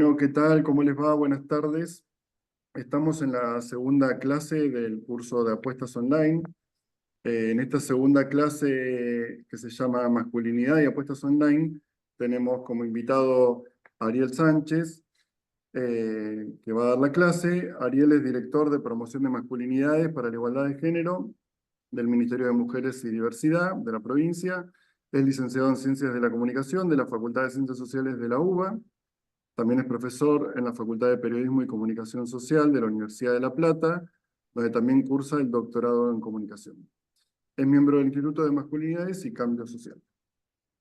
Bueno, ¿qué tal? ¿Cómo les va? Buenas tardes. Estamos en la segunda clase del curso de apuestas online. En esta segunda clase que se llama Masculinidad y Apuestas Online, tenemos como invitado a Ariel Sánchez, que va a dar la clase. Ariel es director de promoción de masculinidades para la igualdad de género del Ministerio de Mujeres y Diversidad de la provincia. Es licenciado en Ciencias de la Comunicación de la Facultad de Ciencias Sociales de la UBA. También es profesor en la Facultad de Periodismo y Comunicación Social de la Universidad de La Plata, donde también cursa el doctorado en comunicación. Es miembro del Instituto de Masculinidades y Cambio Social.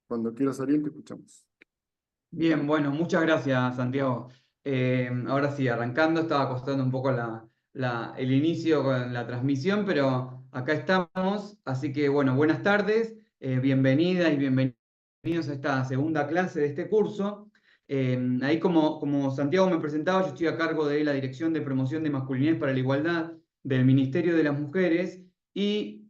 Cuando quieras, Ariel, te escuchamos. Bien, bueno, muchas gracias, Santiago. Ahora sí, arrancando, estaba costando un poco el inicio con la transmisión, pero acá estamos. Así que, bueno, buenas tardes, bienvenidas y bienvenidos a esta segunda clase de este curso. Ahí, como Santiago me presentaba, yo estoy a cargo de la Dirección de Promoción de Masculinidades para la Igualdad del Ministerio de las Mujeres y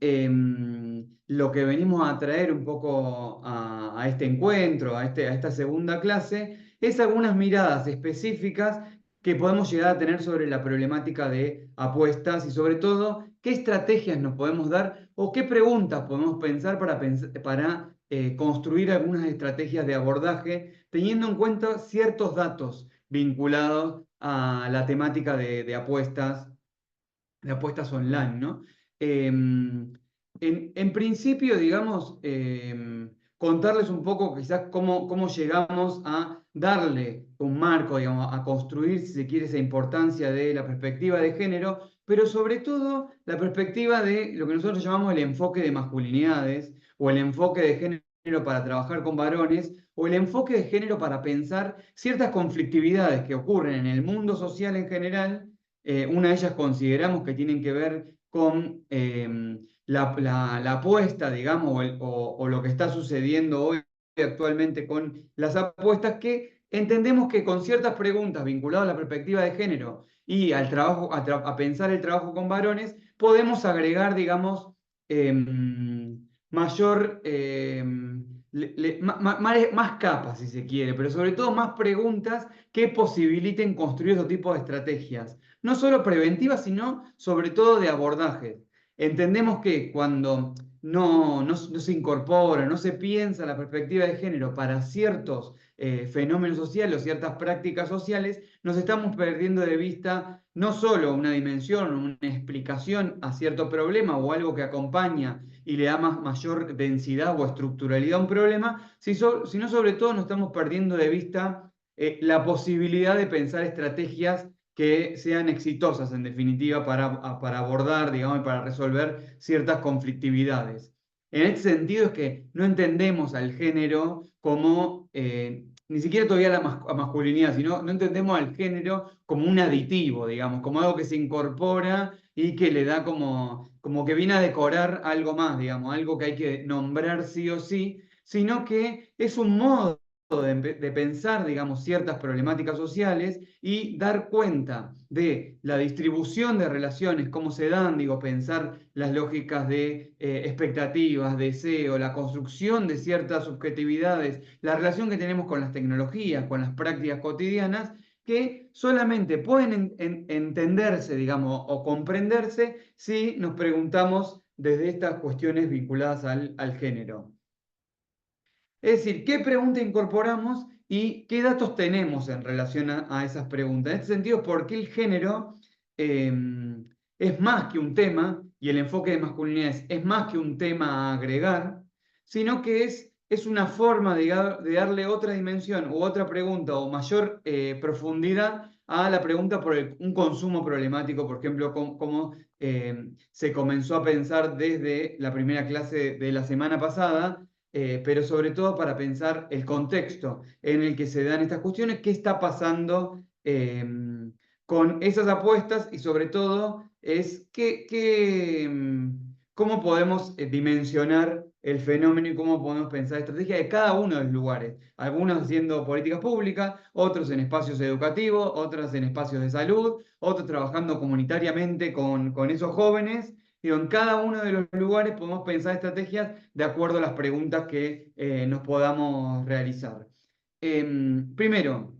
lo que venimos a traer un poco a este encuentro, a esta segunda clase, es algunas miradas específicas que podemos llegar a tener sobre la problemática de apuestas y sobre todo qué estrategias nos podemos dar o qué preguntas podemos pensar para construir algunas estrategias de abordaje teniendo en cuenta ciertos datos vinculados a la temática de apuestas online, ¿no? En principio, digamos, contarles un poco quizás cómo llegamos a darle un marco, digamos, a construir, si se quiere, esa importancia de la perspectiva de género, pero sobre todo la perspectiva de lo que nosotros llamamos el enfoque de masculinidades o el enfoque de género para trabajar con varones o el enfoque de género para pensar ciertas conflictividades que ocurren en el mundo social en general. Una de ellas consideramos que tienen que ver con la apuesta, digamos, o lo que está sucediendo hoy actualmente con las apuestas, que entendemos que con ciertas preguntas vinculadas a la perspectiva de género y al trabajo, a pensar el trabajo con varones, podemos agregar, digamos, mayor, más capas, si se quiere, pero sobre todo más preguntas que posibiliten construir otro tipo de estrategias no solo preventivas, sino sobre todo de abordaje. Entendemos que cuando no se incorpora, no se piensa la perspectiva de género para ciertos fenómenos sociales o ciertas prácticas sociales, nos estamos perdiendo de vista no solo una dimensión, una explicación a cierto problema o algo que acompaña y le da mayor densidad o estructuralidad a un problema, sino sobre todo nos estamos perdiendo de vista la posibilidad de pensar estrategias que sean exitosas, en definitiva, para abordar, digamos, y para resolver ciertas conflictividades. En este sentido es que no entendemos al género como, ni siquiera todavía a masculinidad, sino no entendemos al género como un aditivo, digamos, como algo que se incorpora y que le da como que viene a decorar algo más, digamos, algo que hay que nombrar sí o sí, sino que es un modo de pensar, digamos, ciertas problemáticas sociales y dar cuenta de la distribución de relaciones, cómo se dan, digo, pensar las lógicas de expectativas, deseo, la construcción de ciertas subjetividades, la relación que tenemos con las tecnologías, con las prácticas cotidianas, que solamente pueden entenderse, digamos, o comprenderse si nos preguntamos desde estas cuestiones vinculadas al género. Es decir, ¿qué pregunta incorporamos y qué datos tenemos en relación a esas preguntas? En este sentido, ¿por qué el género eh, es más que un tema y el enfoque de masculinidades es más que un tema a agregar, sino que es una forma de darle otra dimensión u otra pregunta o mayor profundidad a la pregunta por un consumo problemático, por ejemplo, cómo se comenzó a pensar desde la primera clase de la semana pasada, pero sobre todo para pensar el contexto en el que se dan estas cuestiones, qué está pasando con esas apuestas y sobre todo es cómo podemos dimensionar el fenómeno y cómo podemos pensar estrategias de cada uno de los lugares. Algunos haciendo políticas públicas, otros en espacios educativos, otros en espacios de salud, otros trabajando comunitariamente con esos jóvenes. Digo, en cada uno de los lugares podemos pensar estrategias de acuerdo a las preguntas que nos podamos realizar. Primero,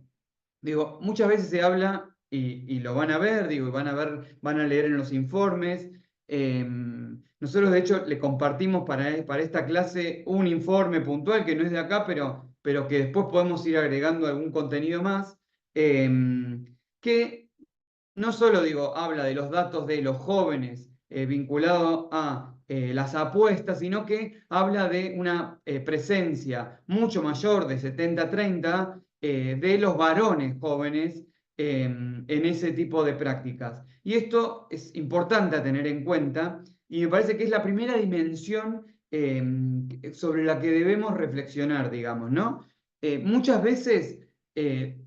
digo, muchas veces se habla, y lo van a ver, digo, y van a leer en los informes. Nosotros, de hecho, le compartimos para esta clase un informe puntual que no es de acá, pero que después podemos ir agregando algún contenido más, que no solo, digo, habla de los datos de los jóvenes vinculado a las apuestas, sino que habla de una presencia mucho mayor de 70-30 de los varones jóvenes en ese tipo de prácticas. Y esto es importante a tener en cuenta y me parece que es la primera dimensión sobre la que debemos reflexionar, digamos, ¿no? Muchas veces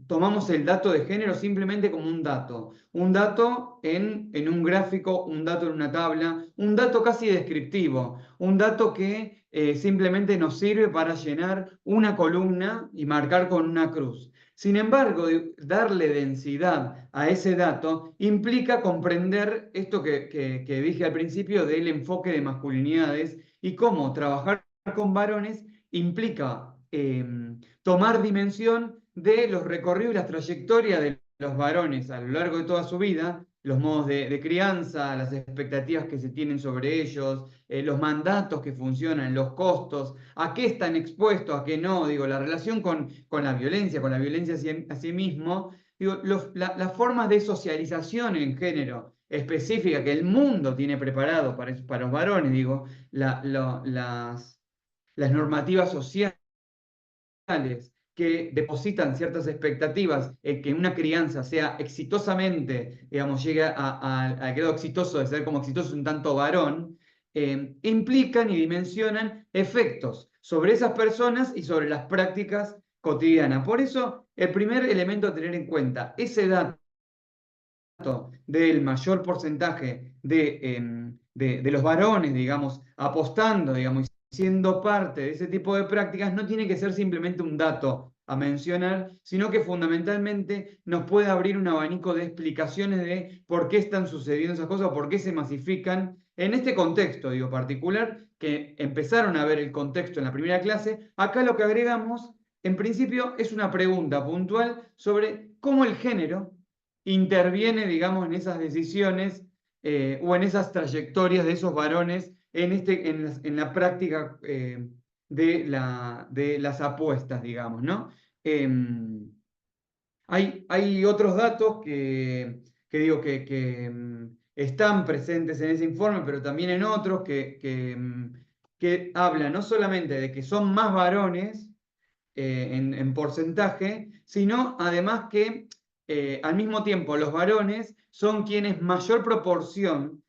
tomamos el dato de género simplemente como un dato en un gráfico, un dato en una tabla, un dato casi descriptivo, un dato que simplemente nos sirve para llenar una columna y marcar con una cruz. Sin embargo, darle densidad a ese dato implica comprender esto que dije al principio del enfoque de masculinidades y cómo trabajar con varones implica tomar dimensión de los recorridos y las trayectorias de los varones a lo largo de toda su vida, los modos de crianza, las expectativas que se tienen sobre ellos, los mandatos que funcionan, los costos, a qué están expuestos, a qué no, digo, la relación con la violencia a sí mismo, digo, las formas de socialización en género específica que el mundo tiene preparado para los varones, digo, las normativas sociales que depositan ciertas expectativas en que una crianza sea exitosamente, digamos, llegue al grado exitoso de ser como exitoso un tanto varón, implican y dimensionan efectos sobre esas personas y sobre las prácticas cotidianas. Por eso, el primer elemento a tener en cuenta, ese dato del mayor porcentaje de los varones, digamos, apostando, digamos, y siendo parte de ese tipo de prácticas, no tiene que ser simplemente un dato a mencionar, sino que fundamentalmente nos puede abrir un abanico de explicaciones de por qué están sucediendo esas cosas, por qué se masifican. En este contexto, digo, particular, que empezaron a ver el contexto en la primera clase, acá lo que agregamos, en principio, es una pregunta puntual sobre cómo el género interviene, digamos, en esas decisiones o en esas trayectorias de esos varones en la práctica de las apuestas, digamos, ¿no? Hay otros datos que digo que están presentes en ese informe, pero también en otros que hablan no solamente de que son más varones, en porcentaje, sino además que al mismo tiempo los varones son quienes mayor proporción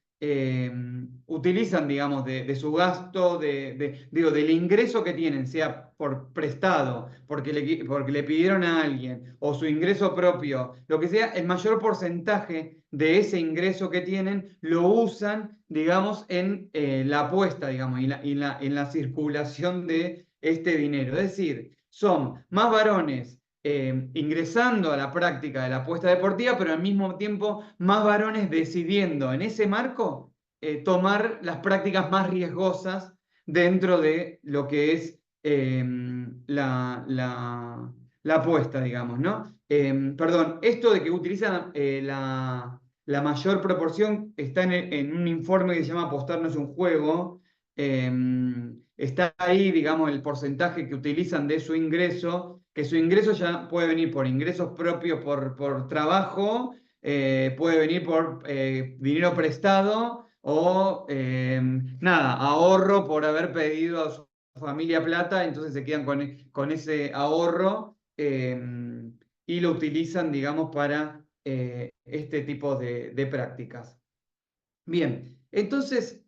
utilizan, digamos, de su gasto, digo, del ingreso que tienen, sea por prestado, porque le pidieron a alguien, o su ingreso propio, lo que sea, el mayor porcentaje de ese ingreso que tienen lo usan, digamos, en la apuesta, digamos, en la circulación de este dinero. Es decir, son más varones ingresando a la práctica de la apuesta deportiva, pero al mismo tiempo más varones decidiendo en ese marco tomar las prácticas más riesgosas dentro de lo que es la apuesta, digamos, ¿no? Perdón, esto de que utilizan la mayor proporción está en un informe que se llama Apostar no es un juego. Está ahí, digamos, el porcentaje que utilizan de su ingreso, que su ingreso ya puede venir por ingresos propios por trabajo, puede venir por dinero prestado o nada, ahorro por haber pedido a su familia plata, entonces se quedan con ese ahorro y lo utilizan, digamos, para este tipo de prácticas. Bien, entonces,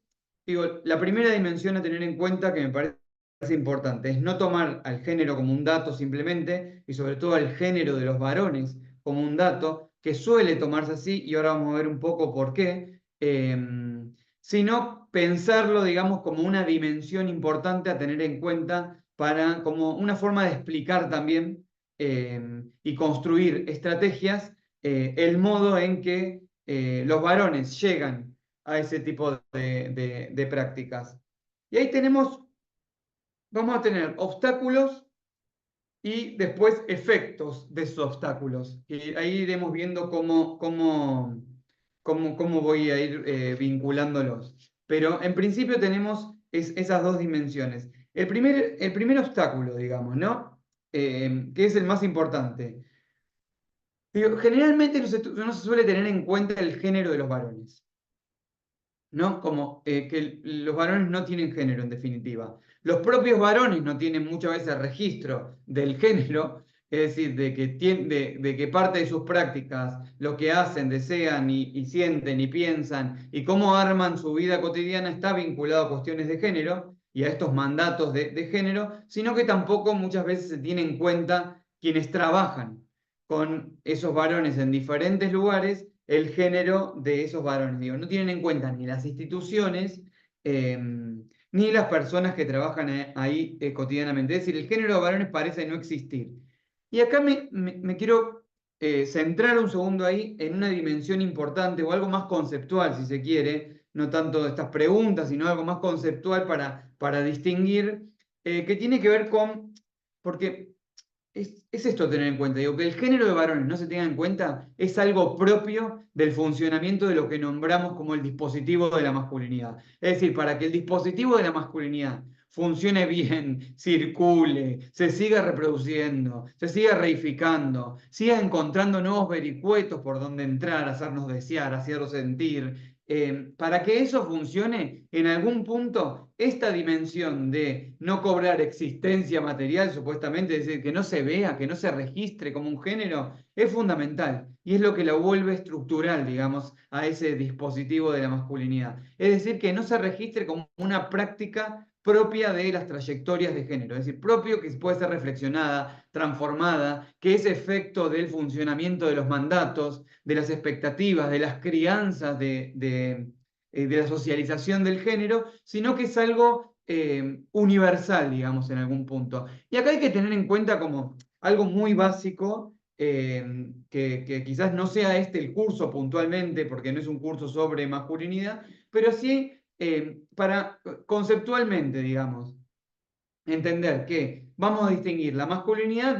digo, la primera dimensión a tener en cuenta que me parece importante es no tomar al género como un dato simplemente, y sobre todo al género de los varones como un dato, que suele tomarse así, y ahora vamos a ver un poco por qué, sino pensarlo, digamos, como una dimensión importante a tener en cuenta como una forma de explicar también y construir estrategias, el modo en que los varones llegan a ese tipo de prácticas. Y ahí vamos a tener obstáculos y después efectos de esos obstáculos. Y ahí iremos viendo cómo voy a ir vinculándolos. Pero en principio tenemos esas dos dimensiones. El primer obstáculo, digamos, ¿no? Que es el más importante. Digo, generalmente no se suele tener en cuenta el género de los varones, ¿no? Como que los varones no tienen género, en definitiva. Los propios varones no tienen muchas veces registro del género, es decir, de que parte de sus prácticas, lo que hacen, desean y sienten y piensan y cómo arman su vida cotidiana está vinculado a cuestiones de género y a estos mandatos de género, sino que tampoco muchas veces se tiene en cuenta quienes trabajan con esos varones en diferentes lugares el género de esos varones. Digo, no tienen en cuenta ni las instituciones ni las personas que trabajan ahí cotidianamente. Es decir, el género de varones parece no existir. Y acá me quiero centrar un segundo ahí en una dimensión importante o algo más conceptual, si se quiere, no tanto de estas preguntas, sino algo más conceptual para distinguir, que tiene que ver con, porque es esto tener en cuenta, digo, que el género de varones no se tenga en cuenta es algo propio del funcionamiento de lo que nombramos como el dispositivo de la masculinidad. Es decir, para que el dispositivo de la masculinidad funcione bien, circule, se siga reproduciendo, se siga reificando, siga encontrando nuevos vericuetos por donde entrar, hacernos desear, hacernos sentir, para que eso funcione, en algún punto, esta dimensión de no cobrar existencia material, supuestamente, es decir, que no se vea, que no se registre como un género, es fundamental y es lo que lo vuelve estructural, digamos, a ese dispositivo de la masculinidad. Es decir, que no se registre como una práctica propia de las trayectorias de género, es decir, propio que puede ser reflexionada, transformada, que es efecto del funcionamiento de los mandatos, de las expectativas, de las crianzas, de la socialización del género, sino que es algo universal, digamos, en algún punto. Y acá hay que tener en cuenta como algo muy básico, que quizás no sea este el curso puntualmente, porque no es un curso sobre masculinidad, pero sí para conceptualmente, digamos, entender que vamos a distinguir la masculinidad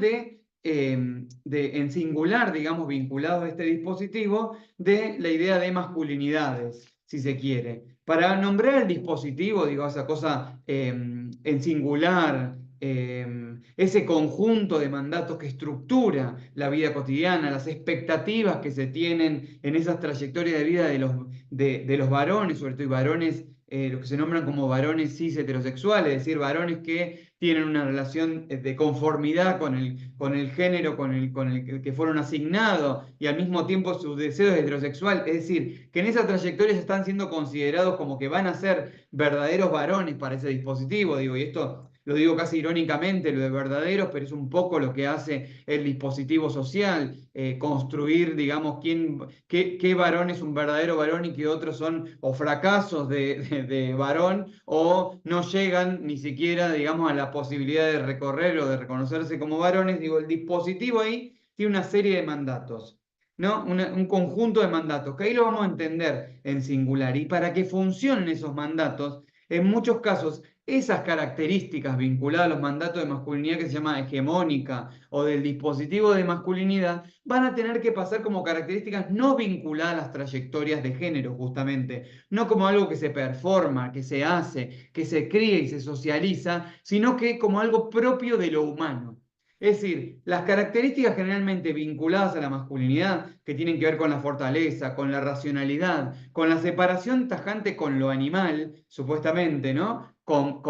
en singular, digamos, vinculado a este dispositivo, de la idea de masculinidades, si se quiere. Para nombrar el dispositivo, digo, esa cosa en singular, ese conjunto de mandatos que estructura la vida cotidiana, las expectativas que se tienen en esas trayectorias de vida de los varones, sobre todo y varones, los que se nombran como varones cis heterosexuales, es decir, varones que tienen una relación de conformidad con el género con el que fueron asignados y al mismo tiempo su deseo es heterosexual, es decir, que en esa trayectoria están siendo considerados como que van a ser verdaderos varones para ese dispositivo, digo, y esto lo digo casi irónicamente, lo de verdaderos, pero es un poco lo que hace el dispositivo social, construir, digamos, qué varón es un verdadero varón y qué otros son o fracasos de varón o no llegan ni siquiera, digamos, a la posibilidad de recorrer o de reconocerse como varones. Digo, el dispositivo ahí tiene una serie de mandatos, ¿no? Un conjunto de mandatos, que ahí lo vamos a entender en singular. Y para que funcionen esos mandatos, en muchos casos, esas características vinculadas a los mandatos de masculinidad que se llama hegemónica o del dispositivo de masculinidad, van a tener que pasar como características no vinculadas a las trayectorias de género, justamente, no como algo que se performa, que se hace, que se cría y se socializa, sino que como algo propio de lo humano. Es decir, las características generalmente vinculadas a la masculinidad, que tienen que ver con la fortaleza, con la racionalidad, con la separación tajante con lo animal, supuestamente, ¿no? A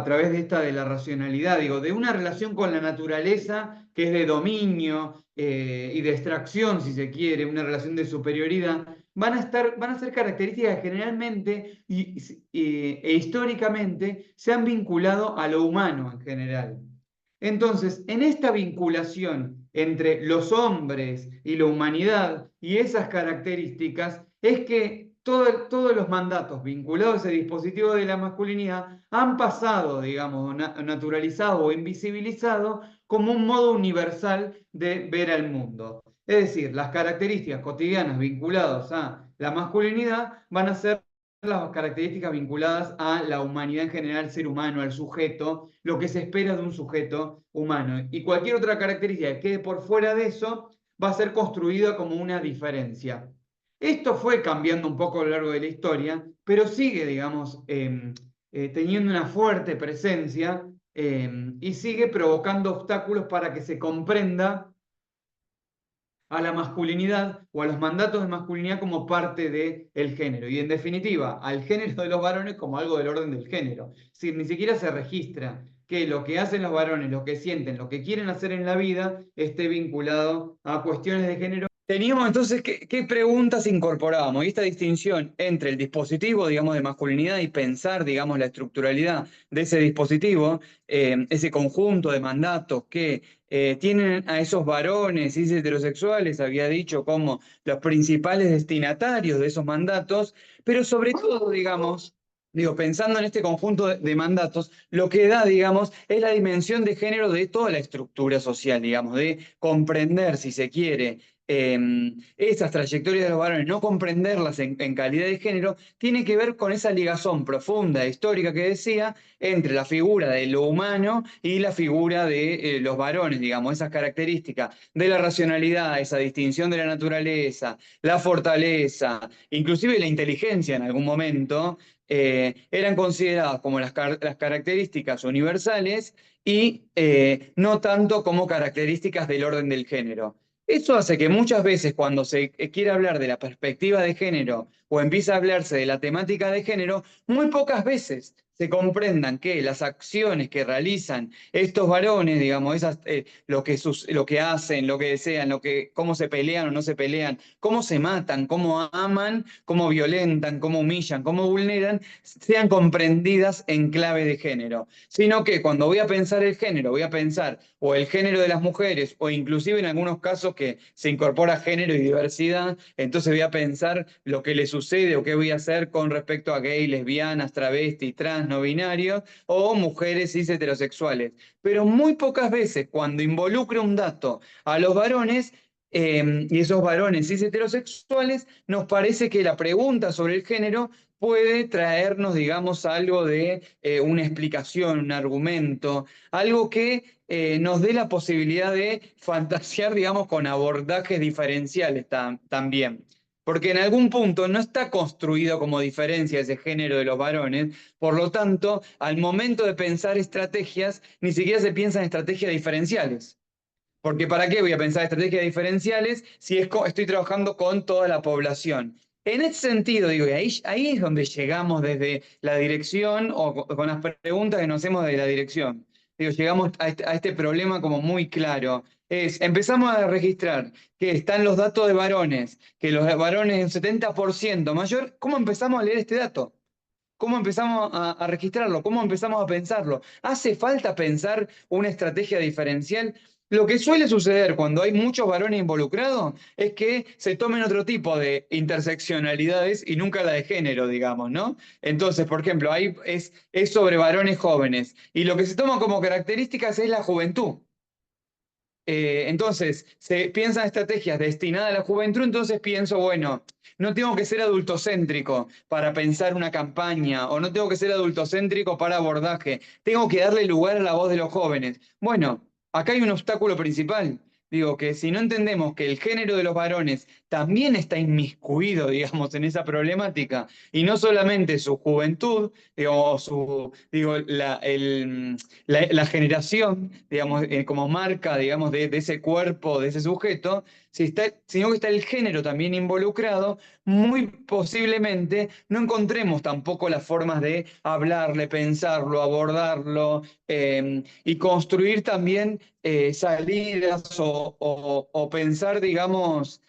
través de esta de la racionalidad, digo, de una relación con la naturaleza que es de dominio y de extracción, si se quiere, una relación de superioridad, van a ser características que generalmente e históricamente se han vinculado a lo humano en general. Entonces, en esta vinculación entre los hombres y la humanidad y esas características, es que todos los mandatos vinculados a ese dispositivo de la masculinidad han pasado, digamos, naturalizado o invisibilizado como un modo universal de ver al mundo. Es decir, las características cotidianas vinculadas a la masculinidad van a ser las características vinculadas a la humanidad en general, ser humano, al sujeto, lo que se espera de un sujeto humano. Y cualquier otra característica que quede por fuera de eso va a ser construida como una diferencia. Esto fue cambiando un poco a lo largo de la historia, pero sigue, digamos, teniendo una fuerte presencia y sigue provocando obstáculos para que se comprenda a la masculinidad o a los mandatos de masculinidad como parte del género. Y en definitiva, al género de los varones como algo del orden del género. Si ni siquiera se registra que lo que hacen los varones, lo que sienten, lo que quieren hacer en la vida, esté vinculado a cuestiones de género. Teníamos entonces qué preguntas incorporábamos y esta distinción entre el dispositivo, digamos, de masculinidad y pensar, digamos, la estructuralidad de ese dispositivo, ese conjunto de mandatos que tienen a esos varones cis heterosexuales, había dicho, como los principales destinatarios de esos mandatos, pero sobre todo, digamos, digo, pensando en este conjunto de mandatos, lo que da, digamos, es la dimensión de género de toda la estructura social, digamos, de comprender, si se quiere, esas trayectorias de los varones, no comprenderlas en calidad de género, tiene que ver con esa ligazón profunda, histórica que decía, entre la figura de lo humano y la figura de los varones, digamos, esas características de la racionalidad, esa distinción de la naturaleza, la fortaleza, inclusive la inteligencia en algún momento, eran consideradas como las características universales y no tanto como características del orden del género. Eso hace que muchas veces cuando se quiere hablar de la perspectiva de género o empieza a hablarse de la temática de género, muy pocas veces se comprendan que las acciones que realizan estos varones, digamos, lo que hacen, lo que desean, cómo se pelean o no se pelean, cómo se matan, cómo aman, cómo violentan, cómo humillan, cómo vulneran, sean comprendidas en clave de género. Sino que cuando voy a pensar el género, voy a pensar o el género de las mujeres, o inclusive en algunos casos que se incorpora género y diversidad, entonces voy a pensar lo que le sucede o qué voy a hacer con respecto a gays, lesbianas, travestis, trans, no binarios, o mujeres cis heterosexuales. Pero muy pocas veces cuando involucra un dato a los varones, y esos varones cis heterosexuales, nos parece que la pregunta sobre el género puede traernos, digamos, algo de una explicación, un argumento, algo que nos dé la posibilidad de fantasear, digamos, con abordajes diferenciales también. Porque en algún punto no está construido como diferencia ese género de los varones, por lo tanto, al momento de pensar estrategias, ni siquiera se piensa en estrategias diferenciales. Porque ¿para qué voy a pensar estrategias diferenciales si estoy trabajando con toda la población? En ese sentido, digo, y ahí es donde llegamos desde la dirección o con las preguntas que nos hacemos de la dirección. Digo, llegamos a este problema como muy claro. Empezamos a registrar que están los datos de varones, que los varones un 70% mayor. ¿Cómo empezamos a leer este dato? ¿Cómo empezamos a registrarlo? ¿Cómo empezamos a pensarlo? ¿Hace falta pensar una estrategia diferencial? Lo que suele suceder cuando hay muchos varones involucrados es que se tomen otro tipo de interseccionalidades y nunca la de género, digamos, ¿no? Entonces, por ejemplo, ahí es sobre varones jóvenes y lo que se toma como características es la juventud. Entonces, se piensan estrategias destinadas a la juventud, entonces pienso, bueno, no tengo que ser adultocéntrico para pensar una campaña, o no tengo que ser adultocéntrico para abordaje, tengo que darle lugar a la voz de los jóvenes. Bueno, acá hay un obstáculo principal. Digo que si no entendemos que el género de los varones también está inmiscuido, digamos, en esa problemática, y no solamente su juventud, digo, la generación, digamos, como marca, digamos, de ese cuerpo, de ese sujeto, sino que está el género también involucrado, muy posiblemente no encontremos tampoco las formas de hablarle, pensarlo, abordarlo y construir también salidas o pensar, digamos,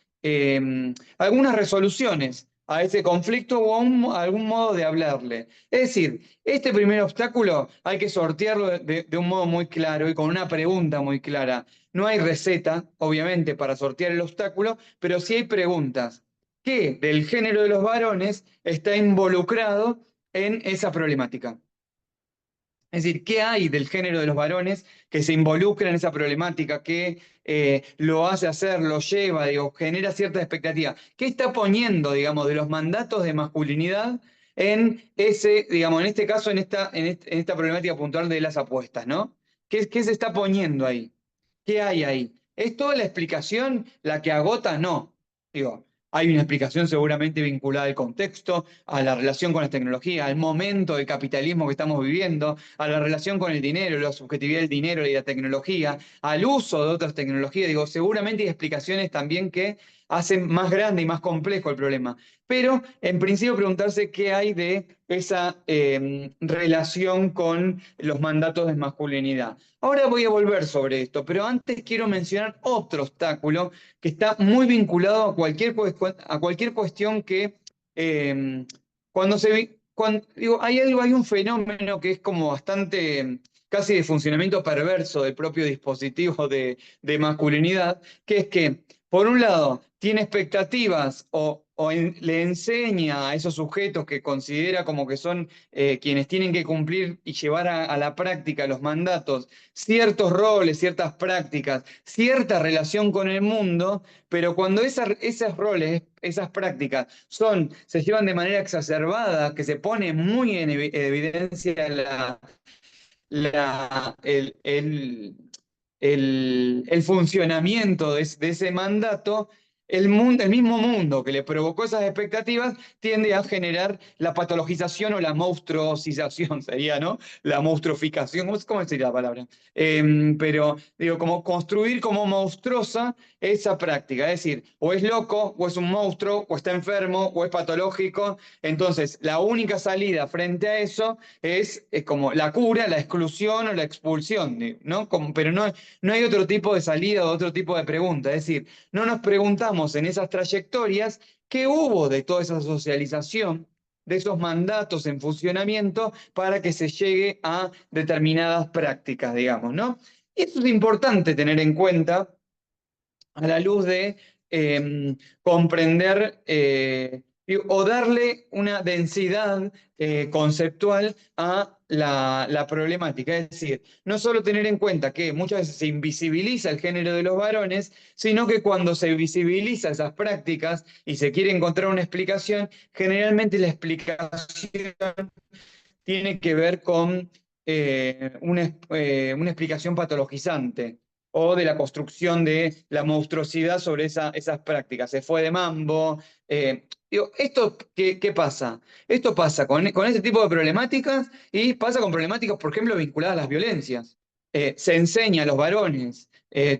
algunas resoluciones a ese conflicto o a algún modo de hablarle. Es decir, este primer obstáculo hay que sortearlo de un modo muy claro y con una pregunta muy clara. No hay receta, obviamente, para sortear el obstáculo, pero sí hay preguntas. ¿Qué del género de los varones está involucrado en esa problemática? Es decir, ¿qué hay del género de los varones que se involucra en esa problemática, que lo hace hacer, lo lleva, digo, genera cierta expectativa? ¿Qué está poniendo, digamos, de los mandatos de masculinidad en ese, digamos, en este caso, en esta problemática puntual de las apuestas, ¿no? ¿Qué se está poniendo ahí? ¿Qué hay ahí? ¿Es toda la explicación la que agota? No. Digo, hay una explicación seguramente vinculada al contexto, a la relación con las tecnologías, al momento del capitalismo que estamos viviendo, a la relación con el dinero, la subjetividad del dinero y la tecnología, al uso de otras tecnologías. Digo, seguramente hay explicaciones también que hacen más grande y más complejo el problema. Pero en principio preguntarse qué hay de esa relación con los mandatos de masculinidad. Ahora voy a volver sobre esto, pero antes quiero mencionar otro obstáculo que está muy vinculado a cualquier cuestión que cuando digo, hay un fenómeno que es como bastante casi de funcionamiento perverso del propio dispositivo de masculinidad, que es que, por un lado, tiene expectativas le enseña a esos sujetos que considera como que son quienes tienen que cumplir y llevar a la práctica los mandatos, ciertos roles, ciertas prácticas, cierta relación con el mundo, pero cuando esos roles, esas prácticas se llevan de manera exacerbada, que se pone muy en evidencia la- el, el- el funcionamiento de ese mandato, el mismo mundo que le provocó esas expectativas tiende a generar la patologización o la monstruosización, sería, ¿no? La monstruificación, ¿cómo sería la palabra? Pero digo, como construir como monstruosa esa práctica, es decir, o es loco, o es un monstruo, o está enfermo, o es patológico. Entonces, la única salida frente a eso es como la cura, la exclusión o la expulsión, ¿no? Pero no hay otro tipo de salida o otro tipo de pregunta. Es decir, no nos preguntamos en esas trayectorias qué hubo de toda esa socialización, de esos mandatos en funcionamiento para que se llegue a determinadas prácticas, digamos, ¿no? Y eso es importante tener en cuenta a la luz de comprender o darle una densidad conceptual a la problemática. Es decir, no solo tener en cuenta que muchas veces se invisibiliza el género de los varones, sino que cuando se visibiliza esas prácticas y se quiere encontrar una explicación, generalmente la explicación tiene que ver con una explicación patologizante o de la construcción de la monstruosidad sobre esas prácticas. Se fue de mambo. ¿Esto qué pasa? Esto pasa con este tipo de problemáticas y pasa con problemáticas, por ejemplo, vinculadas a las violencias. Se enseña a los varones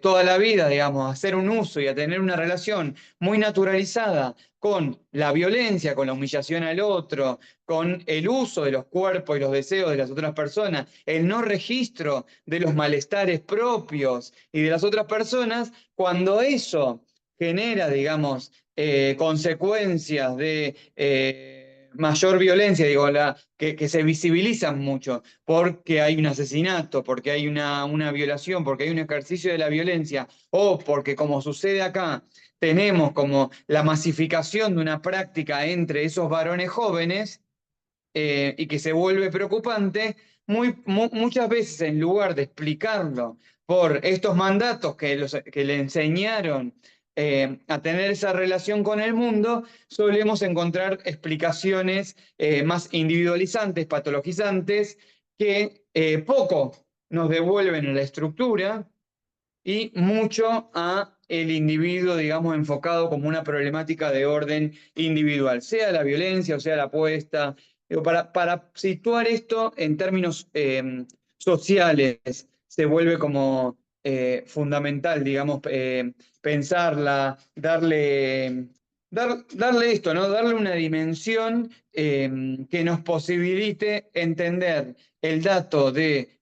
toda la vida, digamos, a hacer un uso y a tener una relación muy naturalizada con la violencia, con la humillación al otro, con el uso de los cuerpos y los deseos de las otras personas, el no registro de los malestares propios y de las otras personas, cuando eso genera, digamos, consecuencias de mayor violencia, digo, que se visibilizan mucho, porque hay un asesinato, porque hay una violación, porque hay un ejercicio de la violencia, o porque, como sucede acá, tenemos como la masificación de una práctica entre esos varones jóvenes, y que se vuelve preocupante, muchas veces en lugar de explicarlo por estos mandatos que le enseñaron a tener esa relación con el mundo, solemos encontrar explicaciones más individualizantes, patologizantes, que poco nos devuelven a la estructura y mucho a el individuo, digamos, enfocado como una problemática de orden individual, sea la violencia o sea la apuesta. Digo, para situar esto en términos sociales, se vuelve como fundamental, digamos, pensarla, darle esto, ¿no? Darle una dimensión que nos posibilite entender el dato de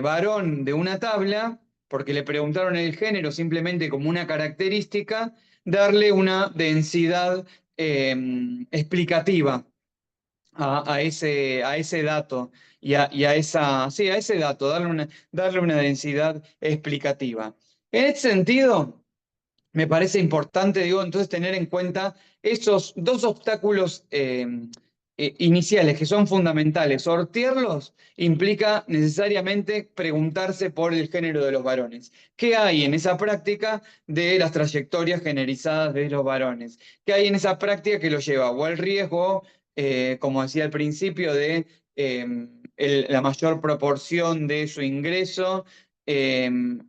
varón de una tabla porque le preguntaron el género simplemente como una característica, darle una densidad explicativa a ese dato sí, a ese dato, darle una densidad explicativa. En este sentido, me parece importante, digo, entonces tener en cuenta esos dos obstáculos iniciales que son fundamentales. Sortearlos implica necesariamente preguntarse por el género de los varones. ¿Qué hay en esa práctica de las trayectorias generizadas de los varones? ¿Qué hay en esa práctica que los lleva o al riesgo como decía al principio, de la mayor proporción de su ingreso bueno,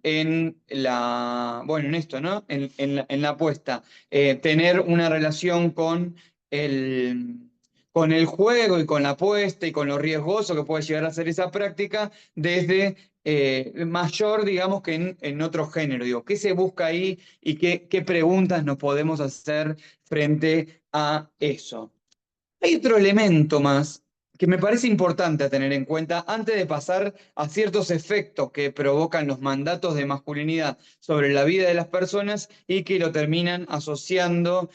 en esto, ¿no? En la apuesta. Tener una relación con el juego y con la apuesta y con lo riesgoso que puede llegar a ser esa práctica desde mayor, digamos, que en otro género. Digo, ¿qué se busca ahí y qué preguntas nos podemos hacer frente a eso? Hay otro elemento más que me parece importante a tener en cuenta antes de pasar a ciertos efectos que provocan los mandatos de masculinidad sobre la vida de las personas y que lo terminan asociando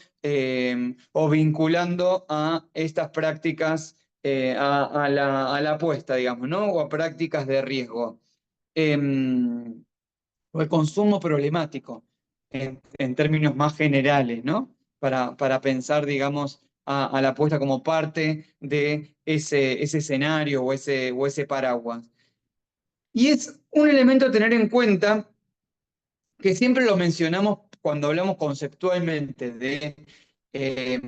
o vinculando a estas prácticas, a la apuesta, digamos, ¿no? O a prácticas de riesgo. O el consumo problemático, en términos más generales, ¿no? Para pensar, digamos, a la apuesta como parte de ese escenario o ese paraguas. Y es un elemento a tener en cuenta que siempre lo mencionamos cuando hablamos conceptualmente de eh,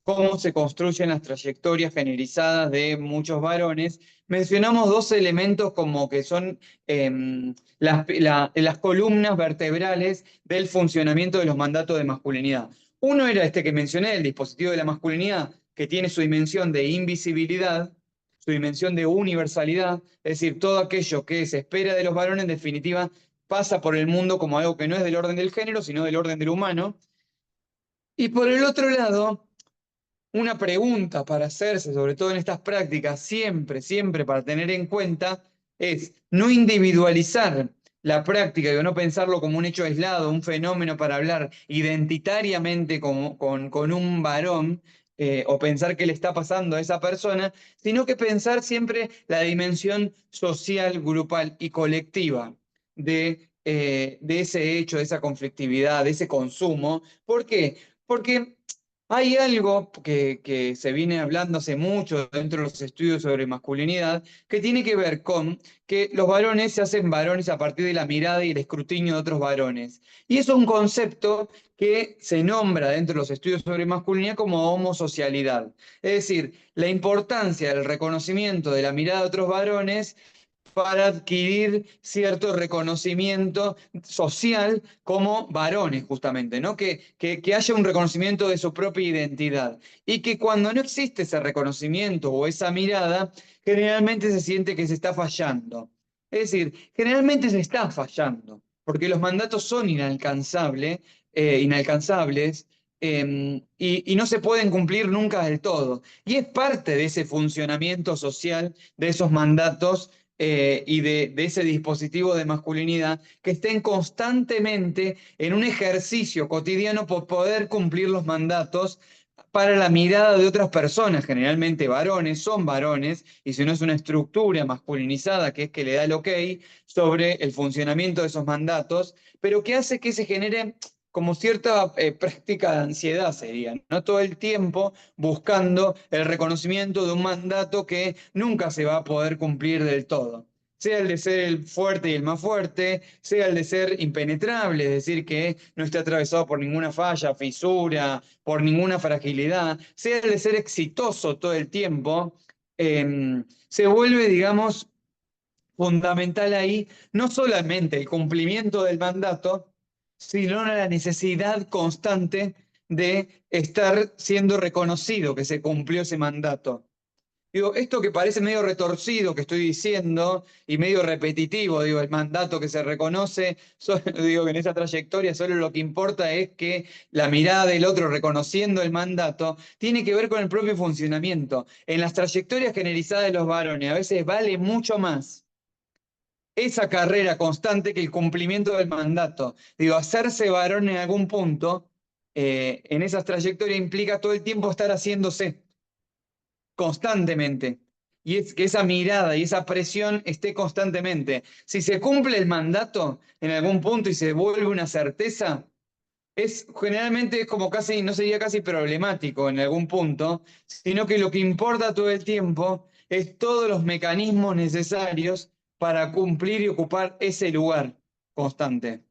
cómo se construyen las trayectorias generizadas de muchos varones. Mencionamos dos elementos como que son las columnas vertebrales del funcionamiento de los mandatos de masculinidad. Uno era este que mencioné, el dispositivo de la masculinidad, que tiene su dimensión de invisibilidad, su dimensión de universalidad, es decir, todo aquello que se espera de los varones, en definitiva, pasa por el mundo como algo que no es del orden del género, sino del orden del humano. Y por el otro lado, una pregunta para hacerse, sobre todo en estas prácticas, siempre, siempre para tener en cuenta, es no individualizar la práctica y no pensarlo como un hecho aislado, un fenómeno para hablar identitariamente con un varón, o pensar qué le está pasando a esa persona, sino que pensar siempre la dimensión social, grupal y colectiva de ese hecho, de esa conflictividad, de ese consumo. ¿Por qué? Porque hay algo que se viene hablando hace mucho dentro de los estudios sobre masculinidad, que tiene que ver con que los varones se hacen varones a partir de la mirada y el escrutinio de otros varones. Y eso es un concepto que se nombra dentro de los estudios sobre masculinidad como homosocialidad. Es decir, la importancia del reconocimiento de la mirada de otros varones para adquirir cierto reconocimiento social como varones, justamente, ¿no? Que haya un reconocimiento de su propia identidad. Y que cuando no existe ese reconocimiento o esa mirada, generalmente se siente que se está fallando. Es decir, generalmente se está fallando, porque los mandatos son inalcanzables, y no se pueden cumplir nunca del todo. Y es parte de ese funcionamiento social, de esos mandatos, y de ese dispositivo de masculinidad, que estén constantemente en un ejercicio cotidiano por poder cumplir los mandatos para la mirada de otras personas, generalmente varones, son varones, y si no es una estructura masculinizada que es que le da el ok sobre el funcionamiento de esos mandatos, pero que hace que se genere como cierta práctica de ansiedad, sería, ¿no? Todo el tiempo buscando el reconocimiento de un mandato que nunca se va a poder cumplir del todo. Sea el de ser el fuerte y el más fuerte, sea el de ser impenetrable, es decir, que no esté atravesado por ninguna falla, fisura, por ninguna fragilidad, sea el de ser exitoso todo el tiempo, se vuelve, digamos, fundamental ahí no solamente el cumplimiento del mandato, sino la necesidad constante de estar siendo reconocido que se cumplió ese mandato. Digo, esto que parece medio retorcido que estoy diciendo y medio repetitivo, digo, el mandato que se reconoce, digo que en esa trayectoria solo lo que importa es que la mirada del otro reconociendo el mandato tiene que ver con el propio funcionamiento. En las trayectorias generalizadas de los varones a veces vale mucho más esa carrera constante que el cumplimiento del mandato. Digo, hacerse varón en algún punto, en esas trayectorias implica todo el tiempo estar haciéndose constantemente. Y es que esa mirada y esa presión esté constantemente. Si se cumple el mandato en algún punto y se vuelve una certeza, generalmente es como casi, no sería casi problemático en algún punto, sino que lo que importa todo el tiempo es todos los mecanismos necesarios para cumplir y ocupar ese lugar constante.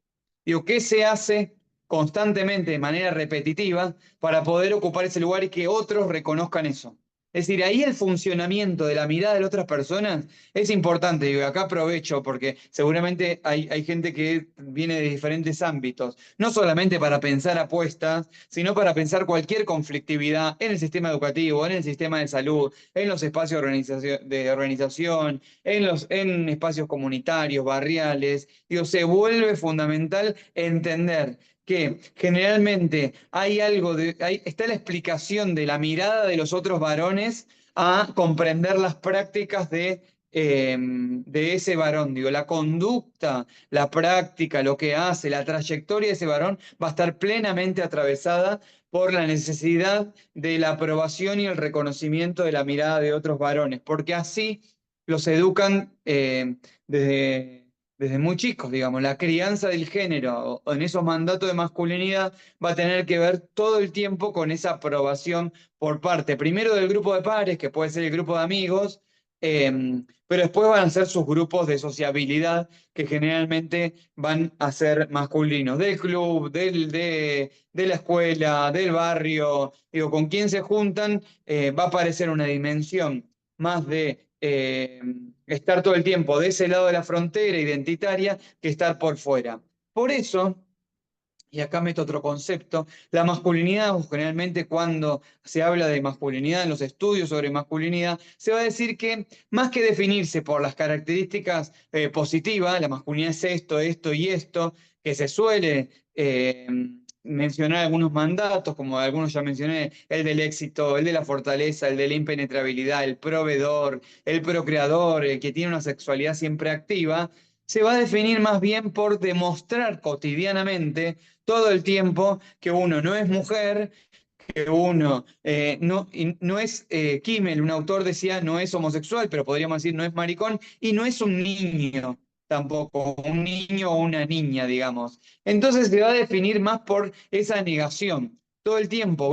Digo, ¿qué se hace constantemente de manera repetitiva para poder ocupar ese lugar y que otros reconozcan eso? Es decir, ahí el funcionamiento de la mirada de las otras personas es importante. Y acá aprovecho porque seguramente hay gente que viene de diferentes ámbitos, no solamente para pensar apuestas, sino para pensar cualquier conflictividad en el sistema educativo, en el sistema de salud, en los espacios de organización, en espacios comunitarios, barriales. Digo, se vuelve fundamental entender que generalmente hay algo está la explicación de la mirada de los otros varones a comprender las prácticas de ese varón. Digo, la conducta, la práctica, lo que hace, la trayectoria de ese varón va a estar plenamente atravesada por la necesidad de la aprobación y el reconocimiento de la mirada de otros varones, porque así los educan desde muy chicos, digamos. La crianza del género o en esos mandatos de masculinidad va a tener que ver todo el tiempo con esa aprobación por parte, primero del grupo de pares, que puede ser el grupo de amigos, pero después van a ser sus grupos de sociabilidad, que generalmente van a ser masculinos, del club, de la escuela, del barrio, digo, con quién se juntan, va a aparecer una dimensión más de estar todo el tiempo de ese lado de la frontera identitaria que estar por fuera. Por eso, y acá meto otro concepto, la masculinidad, o generalmente cuando se habla de masculinidad en los estudios sobre masculinidad, se va a decir que más que definirse por las características positivas, la masculinidad es esto y esto, que se suele mencionar algunos mandatos, como algunos ya mencioné, el del éxito, el de la fortaleza, el de la impenetrabilidad, el proveedor, el procreador, el que tiene una sexualidad siempre activa, se va a definir más bien por demostrar cotidianamente todo el tiempo que uno no es mujer, que uno no es, Kimmel, un autor decía, no es homosexual, pero podríamos decir no es maricón, y no es un niño tampoco, un niño o una niña, digamos. Entonces se va a definir más por esa negación. Todo el tiempo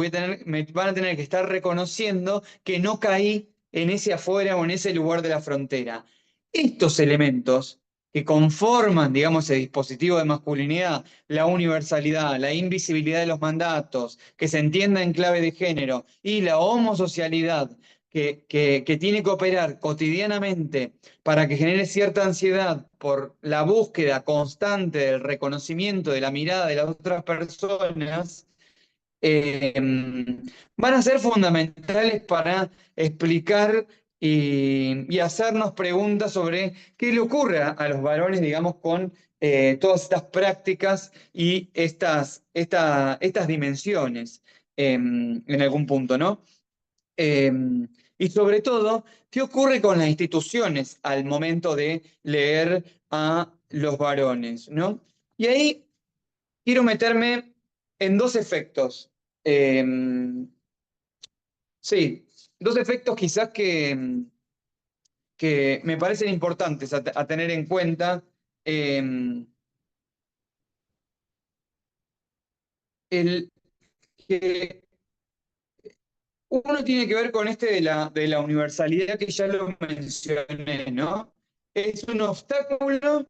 me van a tener que estar reconociendo que no caí en ese afuera o en ese lugar de la frontera. Estos elementos que conforman, digamos, ese dispositivo de masculinidad, la universalidad, la invisibilidad de los mandatos, que se entienda en clave de género, y la homosocialidad, que tiene que operar cotidianamente para que genere cierta ansiedad por la búsqueda constante del reconocimiento de la mirada de las otras personas, eh, van a ser fundamentales para explicar y hacernos preguntas sobre qué le ocurre a los varones, digamos, con todas estas prácticas y estas dimensiones en algún punto, ¿no? Eh, y sobre todo, ¿qué ocurre con las instituciones al momento de leer a los varones, ¿no? Y ahí quiero meterme en dos efectos. Eh, sí, dos efectos quizás que me parecen importantes a tener en cuenta. Eh, el que uno tiene que ver con este de la universalidad que ya lo mencioné, ¿no? Es un obstáculo,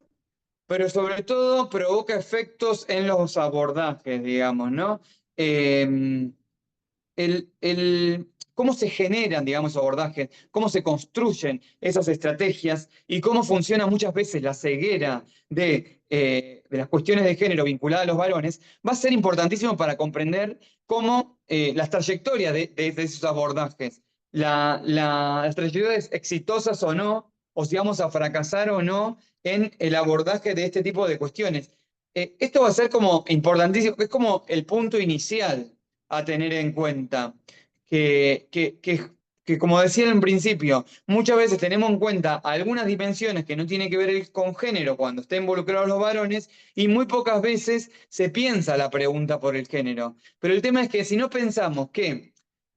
pero sobre todo provoca efectos en los abordajes, digamos, ¿no? Eh, cómo se generan, digamos, abordajes, cómo se construyen esas estrategias y cómo funciona muchas veces la ceguera de las cuestiones de género vinculadas a los varones, va a ser importantísimo para comprender cómo las trayectorias de esos abordajes, las trayectorias exitosas o no, o si vamos a fracasar o no en el abordaje de este tipo de cuestiones. Esto va a ser como importantísimo, es como el punto inicial a tener en cuenta. Que, que, que, que, como decía en principio, muchas veces tenemos en cuenta algunas dimensiones que no tienen que ver con género cuando estén involucrados los varones y muy pocas veces se piensa la pregunta por el género. Pero el tema es que si no pensamos que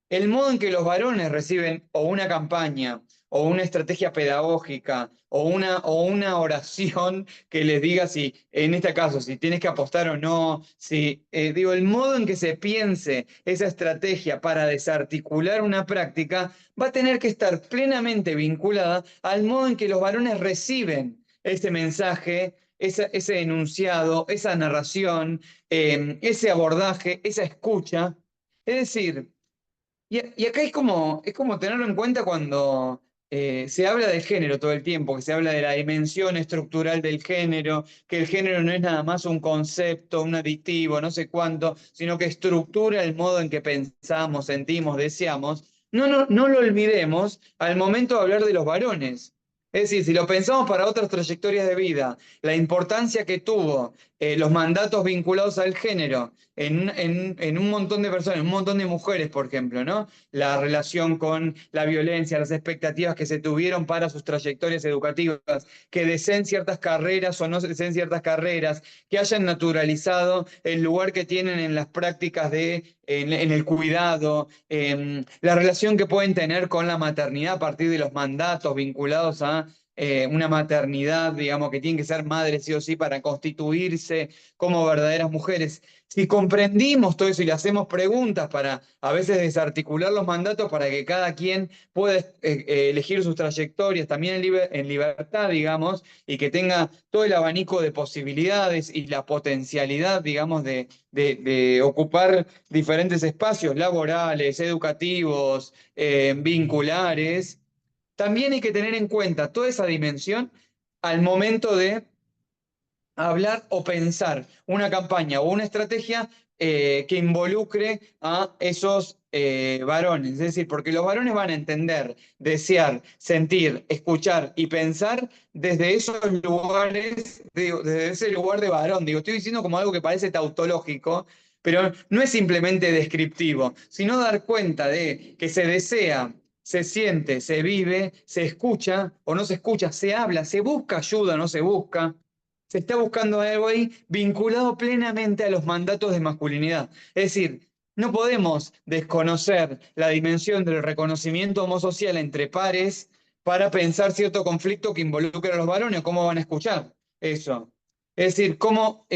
el modo en que los varones reciben o una campaña o una estrategia pedagógica o una oración que les diga si, en este caso, si tienes que apostar o no, si, digo, el modo en que se piense esa estrategia para desarticular una práctica va a tener que estar plenamente vinculada al modo en que los varones reciben ese mensaje, ese enunciado, esa narración, ese abordaje, esa escucha. Es decir, Y acá es como tenerlo en cuenta cuando se habla del género todo el tiempo, que se habla de la dimensión estructural del género, que el género no es nada más un concepto, un aditivo, no sé cuánto, sino que estructura el modo en que pensamos, sentimos, deseamos. No lo olvidemos al momento de hablar de los varones. Es decir, si lo pensamos para otras trayectorias de vida, la importancia que tuvo los mandatos vinculados al género en un montón de personas, en un montón de mujeres, por ejemplo, ¿no? La relación con la violencia, las expectativas que se tuvieron para sus trayectorias educativas, que deseen ciertas carreras o no deseen ciertas carreras, que hayan naturalizado el lugar que tienen en las prácticas en el cuidado, la relación que pueden tener con la maternidad a partir de los mandatos vinculados a una maternidad, digamos, que tienen que ser madres sí o sí para constituirse como verdaderas mujeres. Si comprendimos todo eso y le hacemos preguntas para a veces desarticular los mandatos para que cada quien pueda elegir sus trayectorias también en libertad, digamos, y que tenga todo el abanico de posibilidades y la potencialidad, digamos, de ocupar diferentes espacios laborales, educativos, vinculares, también hay que tener en cuenta toda esa dimensión al momento de hablar o pensar una campaña o una estrategia que involucre a esos varones. Es decir, porque los varones van a entender, desear, sentir, escuchar y pensar desde esos lugares, digo, desde ese lugar de varón. Digo, estoy diciendo como algo que parece tautológico, pero no es simplemente descriptivo, sino dar cuenta de que se desea, se siente, se vive, se escucha o no se escucha, se habla, se busca ayuda o no se busca. Se está buscando algo ahí vinculado plenamente a los mandatos de masculinidad. Es decir, no podemos desconocer la dimensión del reconocimiento homosocial entre pares para pensar cierto conflicto que involucre a los varones, cómo van a escuchar eso. Es decir, cómo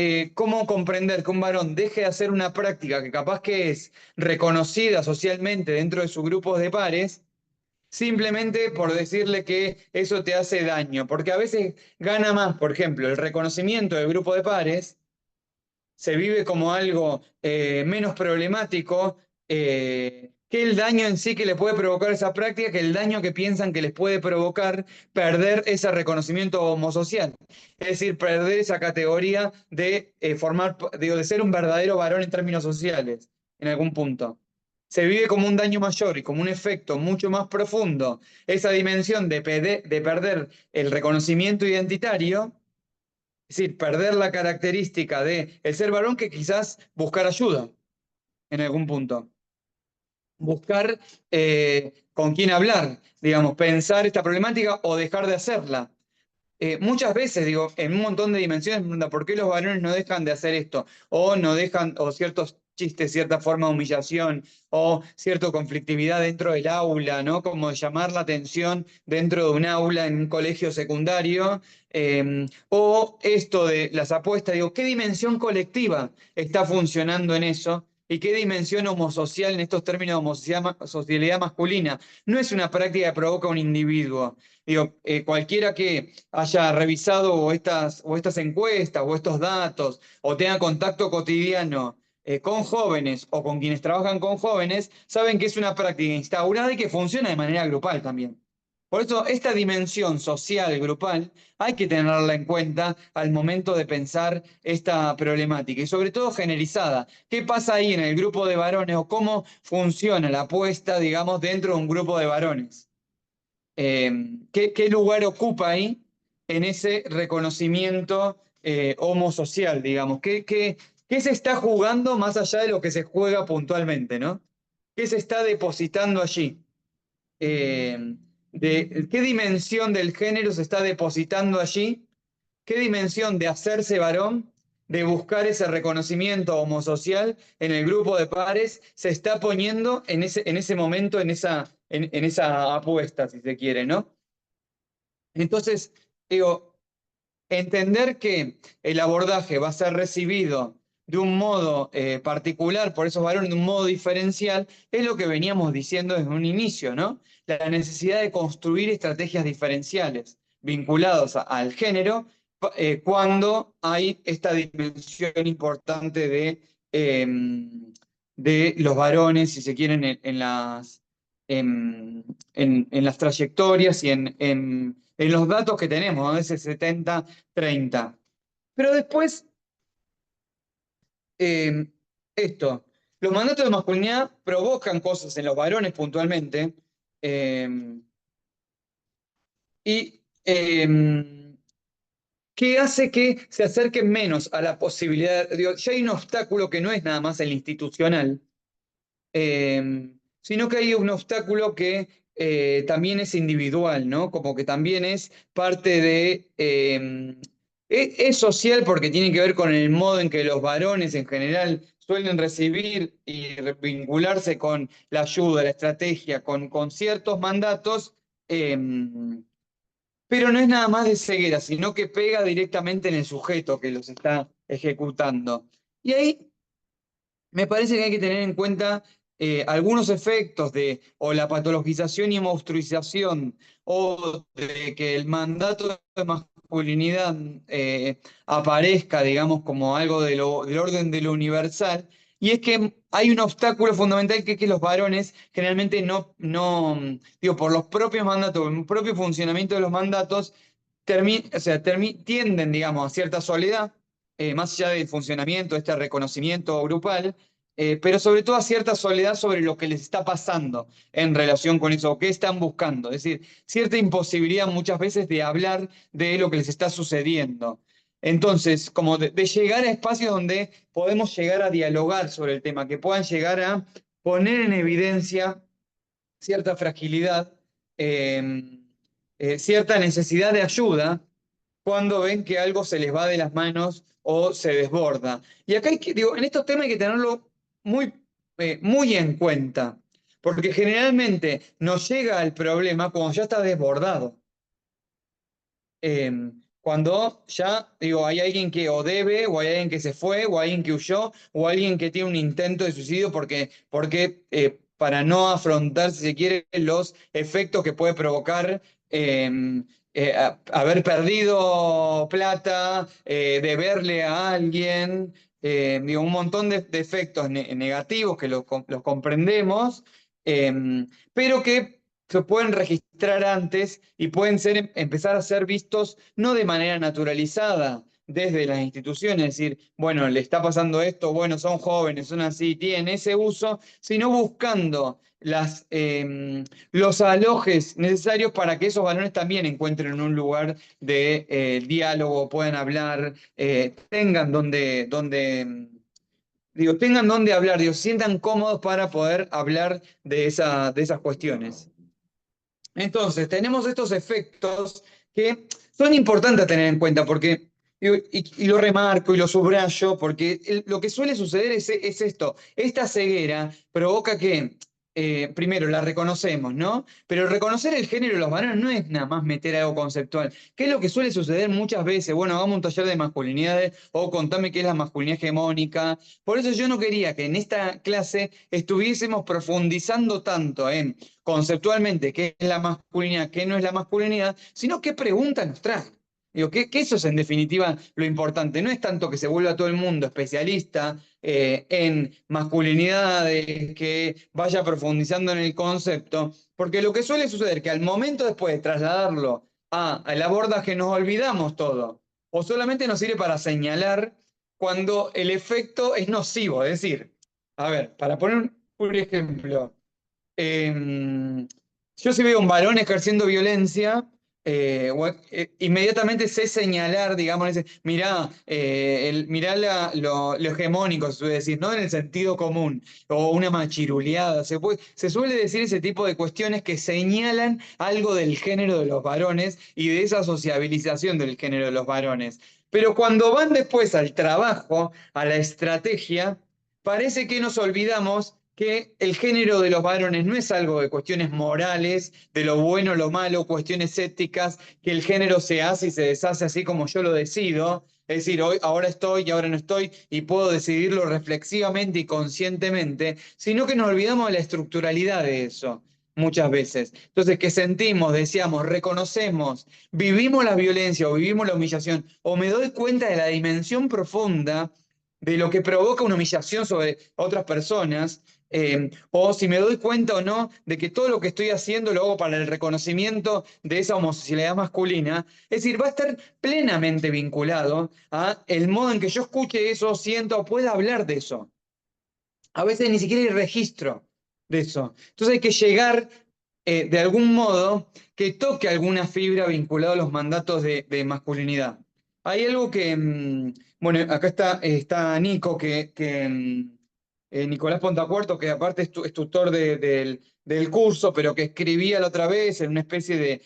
comprender que un varón deje de hacer una práctica que capaz que es reconocida socialmente dentro de sus grupos de pares simplemente por decirle que eso te hace daño, porque a veces gana más, por ejemplo, el reconocimiento del grupo de pares se vive como algo menos problemático que el daño en sí que le puede provocar esa práctica, que el daño que piensan que les puede provocar perder ese reconocimiento homosocial. Es decir, perder esa categoría de formar, digo, de ser un verdadero varón en términos sociales, en algún punto. Se vive como un daño mayor y como un efecto mucho más profundo, esa dimensión de perder el reconocimiento identitario, es decir, perder la característica de el ser varón que quizás buscar ayuda en algún punto. Buscar con quién hablar, digamos, pensar esta problemática o dejar de hacerla. Muchas veces, digo, en un montón de dimensiones, ¿por qué los varones no dejan de hacer esto? O no dejan, o ciertos chistes, cierta forma de humillación, o cierta conflictividad dentro del aula, ¿no? Como llamar la atención dentro de un aula en un colegio secundario, o esto de las apuestas, digo, ¿qué dimensión colectiva está funcionando en eso? ¿Y qué dimensión homosocial en estos términos de homosocialidad masculina? No es una práctica que provoca un individuo. Digo, cualquiera que haya revisado o estas encuestas o estos datos o tenga contacto cotidiano con jóvenes o con quienes trabajan con jóvenes, saben que es una práctica instaurada y que funciona de manera grupal también. Por eso, esta dimensión social grupal hay que tenerla en cuenta al momento de pensar esta problemática y sobre todo generalizada. ¿Qué pasa ahí en el grupo de varones o cómo funciona la apuesta, digamos, dentro de un grupo de varones? ¿Qué lugar ocupa ahí en ese reconocimiento homosocial, digamos? ¿Qué se está jugando más allá de lo que se juega puntualmente, ¿no? ¿Qué se está depositando allí? ¿Qué dimensión del género se está depositando allí? ¿Qué dimensión de hacerse varón, de buscar ese reconocimiento homosocial en el grupo de pares, se está poniendo en ese momento, en esa apuesta, si se quiere, ¿no? Entonces, digo, entender que el abordaje va a ser recibido de un modo particular por esos varones, de un modo diferencial, es lo que veníamos diciendo desde un inicio, ¿no? La necesidad de construir estrategias diferenciales vinculadas al género cuando hay esta dimensión importante de de los varones, si se quieren, en las trayectorias y en los datos que tenemos, ¿no? Ese 70-30. Pero después, eh, esto, los mandatos de masculinidad provocan cosas en los varones puntualmente, eh, y que hace que se acerquen menos a la posibilidad, digo, ya hay un obstáculo que no es nada más el institucional, sino que hay un obstáculo que también es individual, ¿no? Como que también es parte de... es social porque tiene que ver con el modo en que los varones en general suelen recibir y vincularse con la ayuda, la estrategia, con ciertos mandatos, pero no es nada más de ceguera, sino que pega directamente en el sujeto que los está ejecutando. Y ahí me parece que hay que tener en cuenta algunos efectos de o la patologización y monstruización o de que el mandato de masculinidad aparezca, digamos, como algo del orden de lo universal. Y es que hay un obstáculo fundamental que es que los varones generalmente digo, por los propios mandatos, el propio funcionamiento de los mandatos, o sea, tienden, digamos, a cierta soledad, más allá del funcionamiento, este reconocimiento grupal, pero sobre todo a cierta soledad sobre lo que les está pasando en relación con eso, o qué están buscando. Es decir, cierta imposibilidad muchas veces de hablar de lo que les está sucediendo. Entonces, como de llegar a espacios donde podemos llegar a dialogar sobre el tema, que puedan llegar a poner en evidencia cierta fragilidad, eh, cierta necesidad de ayuda cuando ven que algo se les va de las manos o se desborda. Y acá digo, en estos temas hay que tenerlo muy, muy en cuenta, porque generalmente nos llega el problema cuando ya está desbordado. Cuando ya, digo, hay alguien que o debe, o hay alguien que se fue, o alguien que huyó, o alguien que tiene un intento de suicidio porque para no afrontar, si se quiere, los efectos que puede provocar haber perdido plata, deberle a alguien, digo, un montón de efectos negativos que los comprendemos, pero que se pueden registrar antes y pueden empezar a ser vistos no de manera naturalizada desde las instituciones, es decir, bueno, le está pasando esto, bueno, son jóvenes, son así, tienen ese uso, sino buscando los alojes necesarios para que esos varones también encuentren un lugar de diálogo, puedan hablar, tengan donde hablar, digo, sientan cómodos para poder hablar de esas cuestiones. Entonces, tenemos estos efectos que son importantes a tener en cuenta porque, y lo remarco y lo subrayo, porque lo que suele suceder es esto, esta ceguera provoca que, primero, la reconocemos, ¿no? Pero reconocer el género de los varones no es nada más meter algo conceptual. ¿Qué es lo que suele suceder muchas veces? Bueno, hagamos un taller de masculinidades o contame qué es la masculinidad hegemónica. Por eso yo no quería que en esta clase estuviésemos profundizando tanto en conceptualmente qué es la masculinidad, qué no es la masculinidad, sino qué preguntas nos trae. Digo, que eso es en definitiva lo importante. No es tanto que se vuelva todo el mundo especialista en masculinidades, que vaya profundizando en el concepto, porque lo que suele suceder es que al momento después de trasladarlo al abordaje nos olvidamos todo, o solamente nos sirve para señalar cuando el efecto es nocivo. Es decir, a ver, para poner un ejemplo, yo si veo un varón ejerciendo violencia, inmediatamente sé señalar, digamos, mirá, mirá lo hegemónico, se suele decir, no en el sentido común, o una machiruleada. Se suele decir ese tipo de cuestiones que señalan algo del género de los varones y de esa sociabilización del género de los varones. Pero cuando van después al trabajo, a la estrategia, parece que nos olvidamos que el género de los varones no es algo de cuestiones morales, de lo bueno, lo malo, cuestiones éticas, que el género se hace y se deshace así como yo lo decido. Es decir, hoy, ahora estoy y ahora no estoy y puedo decidirlo reflexivamente y conscientemente, sino que nos olvidamos de la estructuralidad de eso muchas veces. Entonces, que sentimos, deseamos, reconocemos, vivimos la violencia o vivimos la humillación, o me doy cuenta de la dimensión profunda de lo que provoca una humillación sobre otras personas, o si me doy cuenta o no de que todo lo que estoy haciendo lo hago para el reconocimiento de esa homosexualidad masculina. Es decir, va a estar plenamente vinculado a el modo en que yo escuche eso, siento o pueda hablar de eso. A veces ni siquiera hay registro de eso. Entonces hay que llegar de algún modo que toque alguna fibra vinculada a los mandatos de masculinidad. Hay algo que, bueno, acá está Nico, Nicolás Pontapuerto, que aparte es tutor del curso, pero que escribía la otra vez en una especie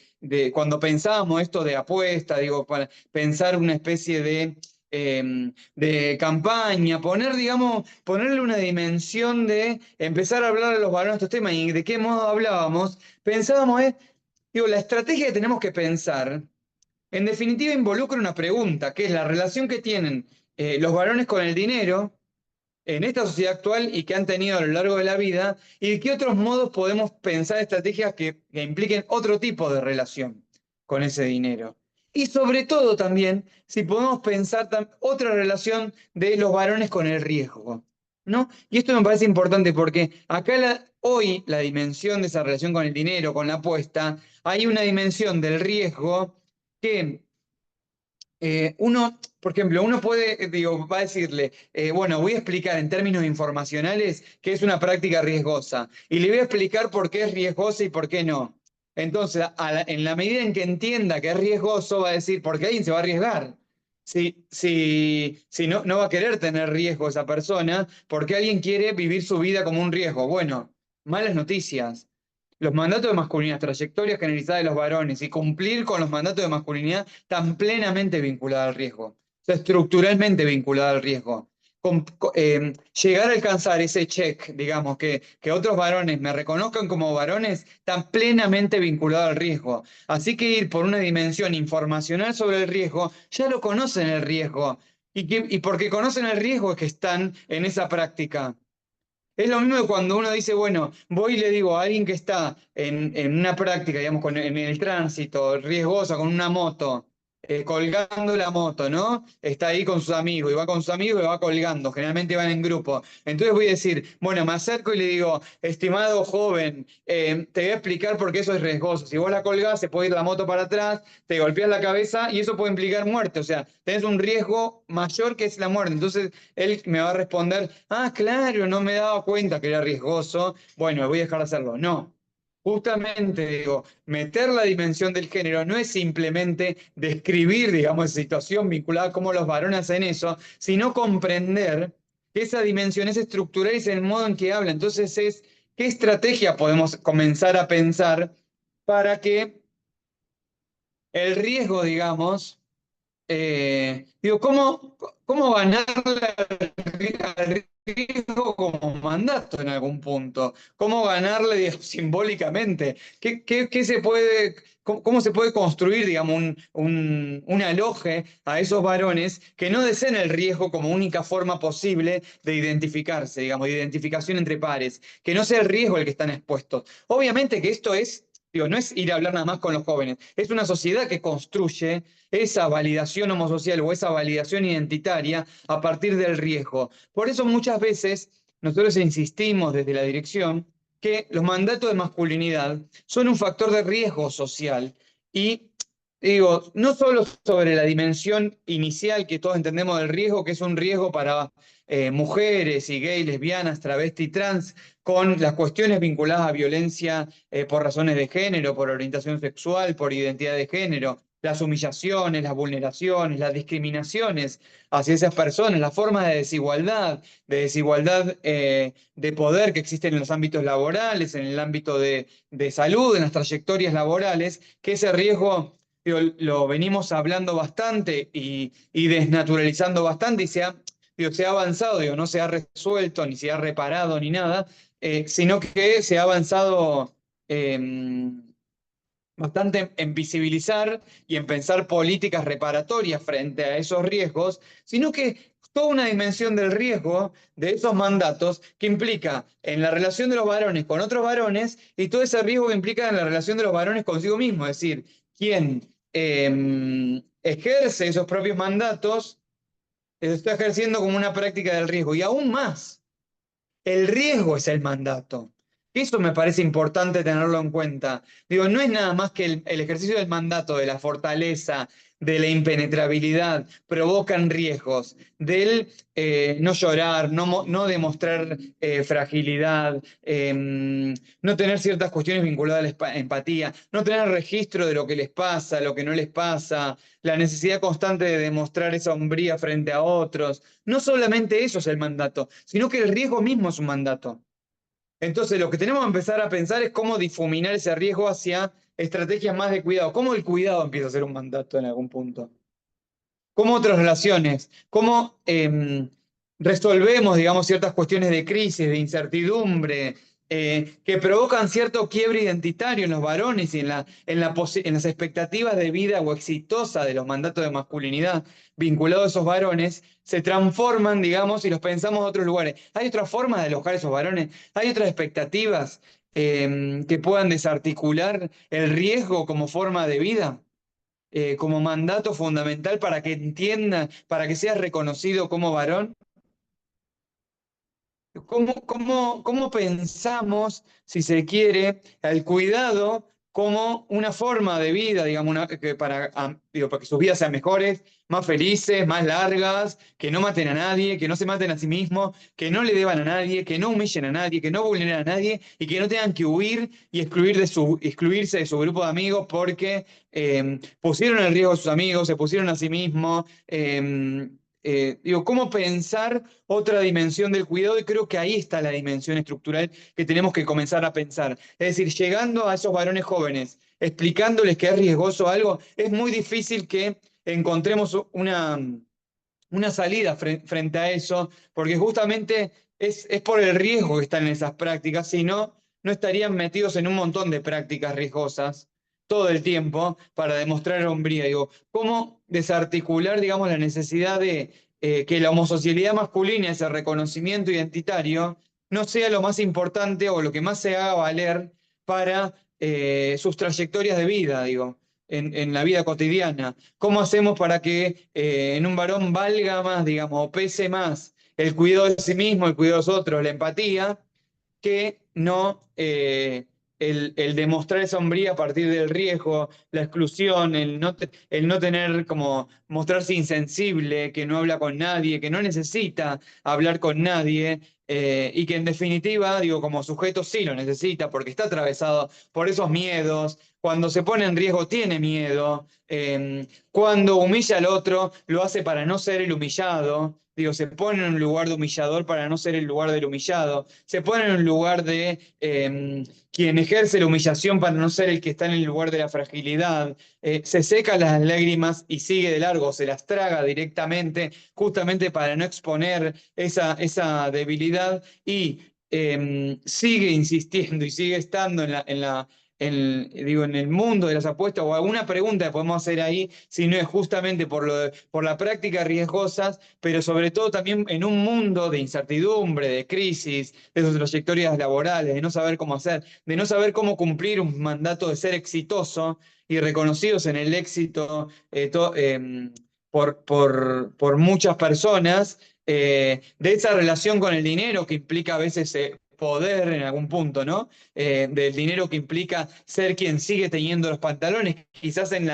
cuando pensábamos esto de apuesta, digo, para pensar una especie de campaña, digamos, ponerle una dimensión de empezar a hablar a los varones de estos temas y de qué modo hablábamos, pensábamos, digo, la estrategia que tenemos que pensar, en definitiva, involucra una pregunta, que es la relación que tienen los varones con el dinero en esta sociedad actual y que han tenido a lo largo de la vida, y de qué otros modos podemos pensar estrategias que impliquen otro tipo de relación con ese dinero. Y sobre todo también, si podemos pensar otra relación de los varones con el riesgo, ¿no? Y esto me parece importante porque acá hoy la dimensión de esa relación con el dinero, con la apuesta, hay una dimensión del riesgo que por ejemplo, uno puede, digo, va a decirle, bueno, voy a explicar en términos informacionales qué es una práctica riesgosa y le voy a explicar por qué es riesgosa y por qué no. Entonces, en la medida en que entienda que es riesgoso, va a decir, ¿por qué alguien se va a arriesgar? Si no, no va a querer tener riesgo esa persona, porque alguien quiere vivir su vida como un riesgo. Bueno, malas noticias. Los mandatos de masculinidad, trayectorias generalizadas de los varones y cumplir con los mandatos de masculinidad están plenamente vinculados al riesgo, o sea, estructuralmente vinculados al riesgo. Llegar a alcanzar ese check, digamos, que otros varones me reconozcan como varones, están plenamente vinculados al riesgo. Así que ir por una dimensión informacional sobre el riesgo, ya lo conocen el riesgo. Y porque conocen el riesgo es que están en esa práctica. Es lo mismo que cuando uno dice, bueno, voy y le digo a alguien que está en una práctica, digamos, en el tránsito, riesgosa, con una moto, colgando la moto, ¿no? Está ahí con sus amigos, y va con sus amigos y va colgando, generalmente van en grupo. Entonces voy a decir, bueno, me acerco y le digo, estimado joven, te voy a explicar por qué eso es riesgoso. Si vos la colgás, se puede ir la moto para atrás, te golpeas la cabeza y eso puede implicar muerte. O sea, tenés un riesgo mayor que es la muerte. Entonces él me va a responder, ah, claro, no me he dado cuenta que era riesgoso, bueno, voy a dejar de hacerlo. No, justamente digo, meter la dimensión del género no es simplemente describir, digamos, esa situación vinculada a cómo los varones hacen eso, sino comprender que esa dimensión es estructural y es el modo en que habla. Entonces ¿qué estrategia podemos comenzar a pensar para que el riesgo, digamos, digo, ¿cómo ganarle al riesgo como mandato en algún punto? ¿Cómo ganarle, digamos, simbólicamente? ¿Qué se puede, cómo se puede construir, digamos, un aloje a esos varones que no deseen el riesgo como única forma posible de identificarse, digamos, de identificación entre pares? Que no sea el riesgo el que están expuestos. Obviamente que esto es, digo, no es ir a hablar nada más con los jóvenes, es una sociedad que construye esa validación homosocial o esa validación identitaria a partir del riesgo. Por eso muchas veces nosotros insistimos desde la dirección que los mandatos de masculinidad son un factor de riesgo social y digo, no solo sobre la dimensión inicial que todos entendemos del riesgo, que es un riesgo para mujeres y gays, lesbianas, travesti, trans, con las cuestiones vinculadas a violencia por razones de género, por orientación sexual, por identidad de género, las humillaciones, las vulneraciones, las discriminaciones hacia esas personas, las formas de desigualdad de poder que existen en los ámbitos laborales, en el ámbito de salud, en las trayectorias laborales, que ese riesgo lo venimos hablando bastante y desnaturalizando bastante y se ha avanzado, no se ha resuelto, ni se ha reparado, ni nada, sino que se ha avanzado bastante en visibilizar y en pensar políticas reparatorias frente a esos riesgos, sino que toda una dimensión del riesgo de esos mandatos que implica en la relación de los varones con otros varones y todo ese riesgo que implica en la relación de los varones consigo mismo, es decir, quien ejerce esos propios mandatos está ejerciendo como una práctica del riesgo. Y aún más, el riesgo es el mandato. Eso me parece importante tenerlo en cuenta. Digo, no es nada más que el ejercicio del mandato, de la fortaleza, de la impenetrabilidad, provocan riesgos, del no llorar, no demostrar fragilidad, no tener ciertas cuestiones vinculadas a la empatía, no tener registro de lo que les pasa, lo que no les pasa, la necesidad constante de demostrar esa hombría frente a otros. No solamente eso es el mandato, sino que el riesgo mismo es un mandato. Entonces, lo que tenemos que empezar a pensar es cómo difuminar ese riesgo hacia estrategias más de cuidado. ¿Cómo el cuidado empieza a ser un mandato en algún punto? ¿Cómo otras relaciones? ¿Cómo resolvemos, digamos, ciertas cuestiones de crisis, de incertidumbre, que provocan cierto quiebre identitario en los varones y en las expectativas de vida o exitosa de los mandatos de masculinidad vinculados a esos varones, se transforman, digamos, y los pensamos a otros lugares? ¿Hay otras formas de alojar a esos varones? ¿Hay otras expectativas que puedan desarticular el riesgo como forma de vida? Como mandato fundamental para que entienda, para que seas reconocido como varón? ¿Cómo pensamos, si se quiere, el cuidado como una forma de vida, digamos, para que sus vidas sean mejores, más felices, más largas, que no maten a nadie, que no se maten a sí mismos, que no le deban a nadie, que no humillen a nadie, que no vulneren a nadie y que no tengan que huir y excluirse de su grupo de amigos porque pusieron en riesgo a sus amigos, se pusieron a sí mismos? Digo, ¿cómo pensar otra dimensión del cuidado? Y creo que ahí está la dimensión estructural que tenemos que comenzar a pensar. Es decir, llegando a esos varones jóvenes, explicándoles que es riesgoso algo, es muy difícil que encontremos una salida frente a eso, porque justamente es por el riesgo que están en esas prácticas, si no, no estarían metidos en un montón de prácticas riesgosas todo el tiempo para demostrar hombría. Digo, ¿cómo desarticular, digamos, la necesidad de que la homosocialidad masculina, ese reconocimiento identitario, no sea lo más importante o lo que más se haga valer para sus trayectorias de vida, digo, en la vida cotidiana? ¿Cómo hacemos para que en un varón valga más, digamos, o pese más el cuidado de sí mismo, el cuidado de los otros, la empatía, que no el demostrar esa hombría a partir del riesgo, la exclusión, el no tener como mostrarse insensible, que no habla con nadie, que no necesita hablar con nadie, y que en definitiva, digo, como sujeto sí lo necesita porque está atravesado por esos miedos? Cuando se pone en riesgo tiene miedo. Cuando humilla al otro, lo hace para no ser el humillado. Digo, se pone en un lugar de humillador para no ser el lugar del humillado. Se pone en un lugar de quien ejerce la humillación para no ser el que está en el lugar de la fragilidad. Se seca las lágrimas y sigue de largo, se las traga directamente, justamente para no exponer esa debilidad, y sigue insistiendo y sigue estando digo, en el mundo de las apuestas. O alguna pregunta que podemos hacer ahí, si no es justamente por la práctica riesgosas, pero sobre todo también en un mundo de incertidumbre, de crisis, de sus trayectorias laborales, de no saber cómo hacer, de no saber cómo cumplir un mandato de ser exitoso y reconocidos en el éxito por muchas personas, de esa relación con el dinero que implica a veces poder en algún punto, ¿no? Del dinero que implica ser quien sigue teniendo los pantalones. Quizás en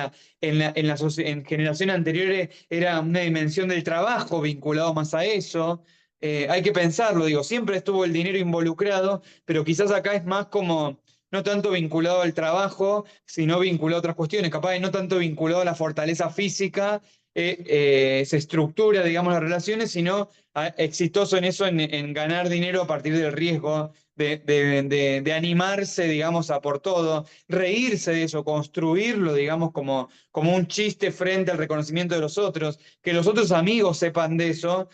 generaciones anteriores era una dimensión del trabajo vinculado más a eso. Hay que pensarlo, digo, siempre estuvo el dinero involucrado, pero quizás acá es más como no tanto vinculado al trabajo, sino vinculado a otras cuestiones, capaz de no tanto vinculado a la fortaleza física, se estructura, digamos, las relaciones, sino exitoso en eso, en ganar dinero a partir del riesgo, de animarse, digamos, a por todo, reírse de eso, construirlo, digamos, como un chiste frente al reconocimiento de los otros, que los otros amigos sepan de eso.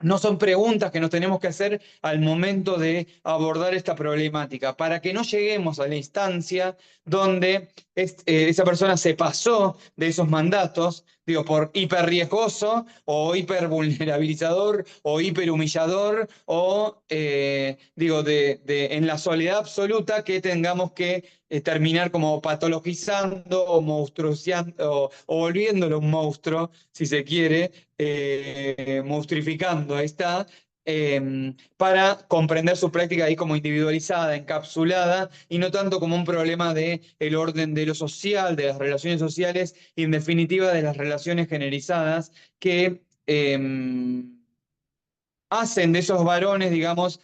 No son preguntas que nos tenemos que hacer al momento de abordar esta problemática, para que no lleguemos a la instancia donde esa persona se pasó de esos mandatos, digo, por hiperriesgoso o hipervulnerabilizador o hiperhumillador, o digo, en la soledad absoluta, que tengamos que terminar como patologizando o monstruoseando o volviéndolo un monstruo, si se quiere, monstruificando, ahí está, para comprender su práctica ahí como individualizada, encapsulada, y no tanto como un problema de el orden de lo social, de las relaciones sociales, y en definitiva de las relaciones generizadas que hacen de esos varones, digamos,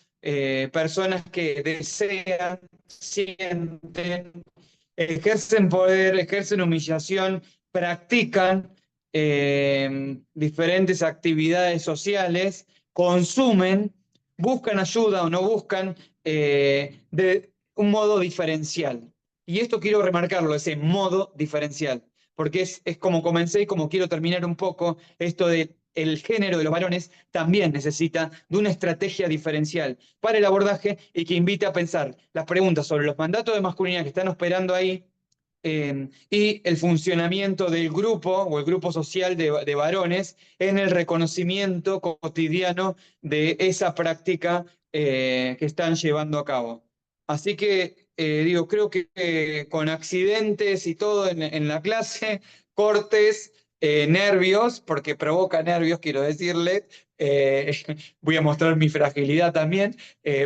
personas que desean, sienten, ejercen poder, ejercen humillación, practican diferentes actividades sociales, consumen, buscan ayuda o no buscan de un modo diferencial. Y esto quiero remarcarlo, ese modo diferencial, porque es como comencé y como quiero terminar un poco esto de el género de los varones también necesita de una estrategia diferencial para el abordaje y que invite a pensar las preguntas sobre los mandatos de masculinidad que están operando ahí y el funcionamiento del grupo o el grupo social de varones en el reconocimiento cotidiano de esa práctica que están llevando a cabo. Así que, digo, creo que con accidentes y todo en la clase, cortes, nervios, porque provoca nervios, quiero decirle, eh, voy a mostrar mi fragilidad también,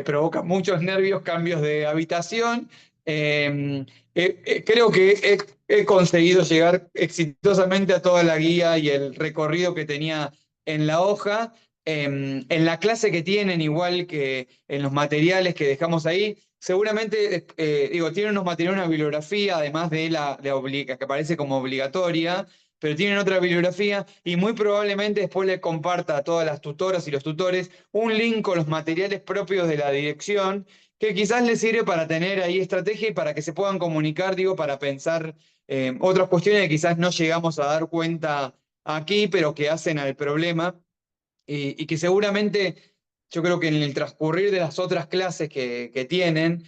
provoca muchos nervios, cambios de habitación. Creo que he conseguido llegar exitosamente a toda la guía y el recorrido que tenía en la hoja. En la clase que tienen, igual que en los materiales que dejamos ahí, seguramente, digo, tienen unos materiales, una bibliografía, además de que aparece como obligatoria, pero tienen otra bibliografía y muy probablemente después le comparta a todas las tutoras y los tutores un link con los materiales propios de la dirección que quizás les sirve para tener ahí estrategia y para que se puedan comunicar, digo, para pensar otras cuestiones que quizás no llegamos a dar cuenta aquí, pero que hacen al problema y que seguramente yo creo que en el transcurrir de las otras clases que tienen,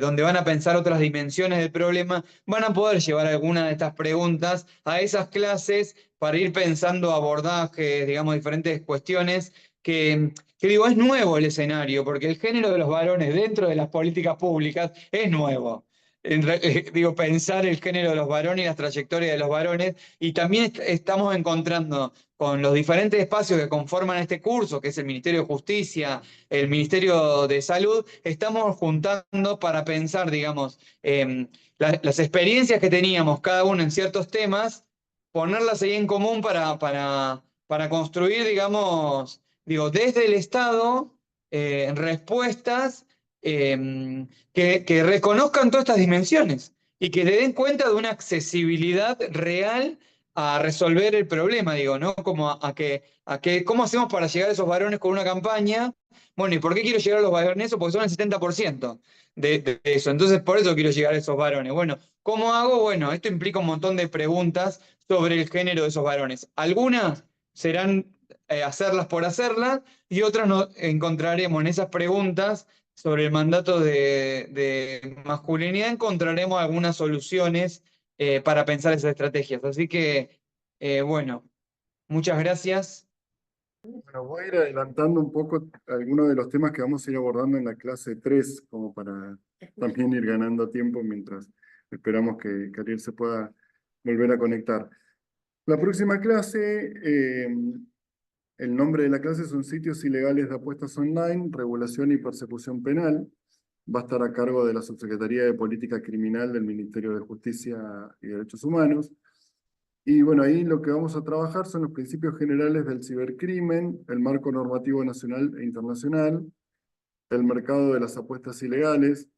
donde van a pensar otras dimensiones del problema, van a poder llevar algunas de estas preguntas a esas clases para ir pensando abordajes, digamos, diferentes cuestiones que digo, es nuevo el escenario, porque el género de los varones dentro de las políticas públicas es nuevo. Digo, pensar el género de los varones y las trayectorias de los varones, y también estamos encontrando con los diferentes espacios que conforman este curso, que es el Ministerio de Justicia, el Ministerio de Salud, estamos juntando para pensar, digamos, las experiencias que teníamos cada uno en ciertos temas, ponerlas ahí en común para construir, digamos, digo, desde el Estado, respuestas que reconozcan todas estas dimensiones y que le den cuenta de una accesibilidad real a resolver el problema, digo, ¿no? Como ¿cómo hacemos para llegar a esos varones con una campaña? Bueno, ¿y por qué quiero llegar a los varones? Porque son el 70% de eso. Entonces, por eso quiero llegar a esos varones. Bueno, ¿cómo hago? Bueno, esto implica un montón de preguntas sobre el género de esos varones. Algunas serán hacerlas por hacerlas y otras no encontraremos en esas preguntas sobre el mandato de masculinidad, encontraremos algunas soluciones para pensar esas estrategias. Así que, bueno, muchas gracias. Bueno, voy a ir adelantando un poco algunos de los temas que vamos a ir abordando en la clase 3, como para también ir ganando tiempo mientras esperamos que Ariel se pueda volver a conectar. La próxima clase, el nombre de la clase son Sitios Ilegales de Apuestas Online, Regulación y Persecución Penal. Va a estar a cargo de la Subsecretaría de Política Criminal del Ministerio de Justicia y Derechos Humanos. Y bueno, ahí lo que vamos a trabajar son los principios generales del cibercrimen, el marco normativo nacional e internacional, el mercado de las apuestas ilegales.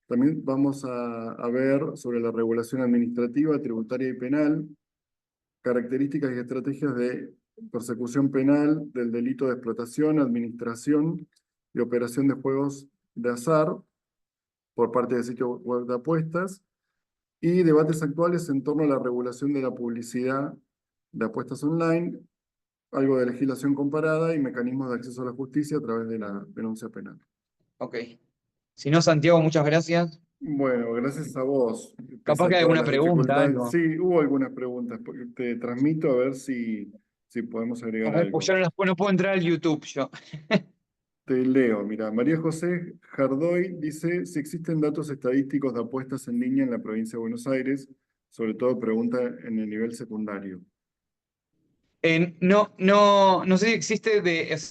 También vamos a ver sobre la regulación administrativa, tributaria y penal, características y estrategias de persecución penal del delito de explotación, administración y operación de juegos de azar por parte de sitios web de apuestas, y debates actuales en torno a la regulación de la publicidad de apuestas online, algo de legislación comparada y mecanismos de acceso a la justicia a través de la denuncia penal. Ok. Si no, Santiago, muchas gracias. Bueno, gracias a vos. Pese Capaz que a hay todas alguna las pregunta, dificultades, algo. sí, hubo algunas preguntas. Te transmito a ver si podemos A agregar ver, pues algo. ya no puedo entrar al YouTube yo. Te leo, mira, María José Jardoy dice si existen datos estadísticos de apuestas en línea en la provincia de Buenos Aires, sobre todo pregunta en el nivel secundario. No sé si existe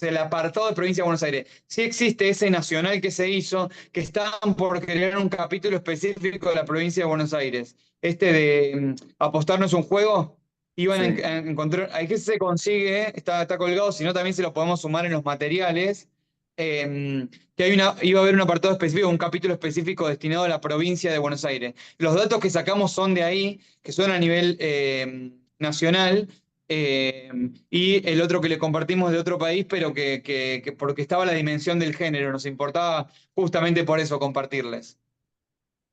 el apartado de provincia de Buenos Aires. Sí existe ese nacional que se hizo, que estaban por crear un capítulo específico de la provincia de Buenos Aires. Este de apostarnos un juego, iban Sí, a encontrar, ahí que se consigue, está colgado, si no también se lo podemos sumar en los materiales. Que iba a haber un apartado específico, un capítulo específico destinado a la provincia de Buenos Aires. Los datos que sacamos son de ahí, que son a nivel nacional. Y el otro que le compartimos de otro país, pero que porque estaba la dimensión del género, nos importaba justamente por eso compartirles.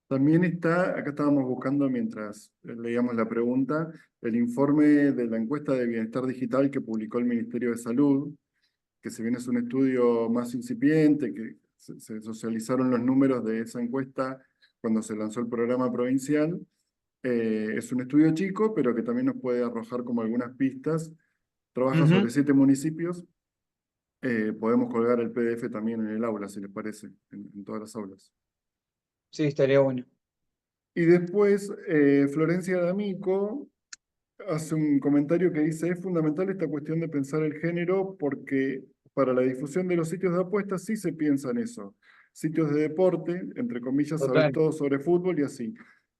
también está, acá estábamos buscando mientras leíamos la pregunta, el informe de la encuesta de bienestar digital que publicó el Ministerio de Salud, que si bien es un estudio más incipiente, que se socializaron los números de esa encuesta cuando se lanzó el programa provincial, es un estudio chico, pero que también nos puede arrojar como algunas pistas. Trabaja sobre Ujú. 7 municipios. Podemos colgar el PDF también en el aula, si les parece, en todas las aulas. Sí, estaría bueno. Y después, Florencia D'Amico hace un comentario que dice, es fundamental esta cuestión de pensar el género porque para la difusión de los sitios de apuestas sí se piensa en eso. Sitios de deporte, entre comillas, sabes Total, todo sobre fútbol y así.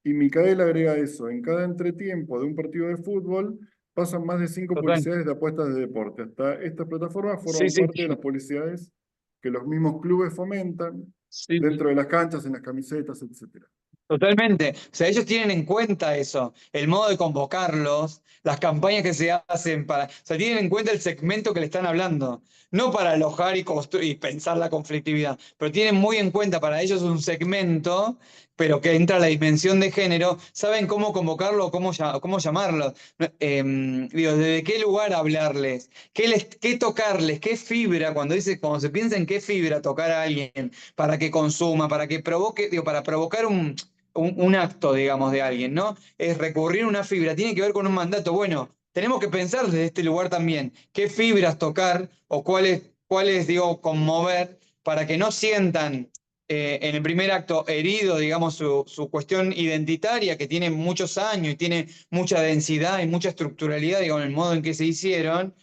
Y Micael agrega eso, en cada entretiempo de un partido de fútbol pasan más de 5 total. publicidades de apuestas de deporte. Hasta estas plataformas Sí, forman sí, parte de las publicidades que los mismos clubes fomentan sí, sí. dentro de las canchas, en las camisetas, etc. Totalmente. O sea, ellos tienen en cuenta eso, el modo de convocarlos, las campañas que se hacen para. O sea, tienen en cuenta el segmento que le están hablando. No para alojar y construir y pensar la conflictividad, pero tienen muy en cuenta para ellos un segmento, pero que entra la dimensión de género, saben cómo convocarlo, cómo llamarlo. Digo, desde qué lugar hablarles, qué tocarles, qué fibra, cuando se piensa en qué fibra tocar a alguien para que consuma, para que provoque, digo, para provocar un acto, digamos, de alguien, ¿no? Es recurrir a una fibra, tiene que ver con un mandato. Bueno, tenemos que pensar desde este lugar también, qué fibras tocar o cuáles digo, conmover para que no sientan en el primer acto herido, digamos, su cuestión identitaria, que tiene muchos años y tiene mucha densidad y mucha estructuralidad, digamos, en el modo en que se hicieron,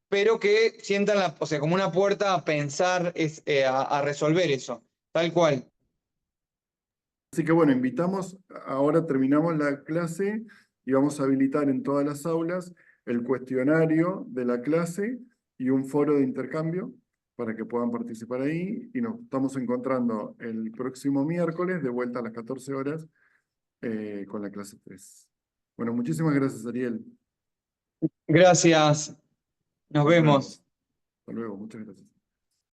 pero que sientan o sea, como una puerta a pensar, a resolver eso, tal cual. Así que bueno, invitamos, ahora terminamos la clase y vamos a habilitar en todas las aulas el cuestionario de la clase y un foro de intercambio para que puedan participar ahí. Y nos estamos encontrando el próximo miércoles de vuelta a las 14 horas con la clase 3. Bueno, muchísimas gracias, Ariel. Gracias, nos Nos vemos. vemos. Hasta luego, muchas gracias.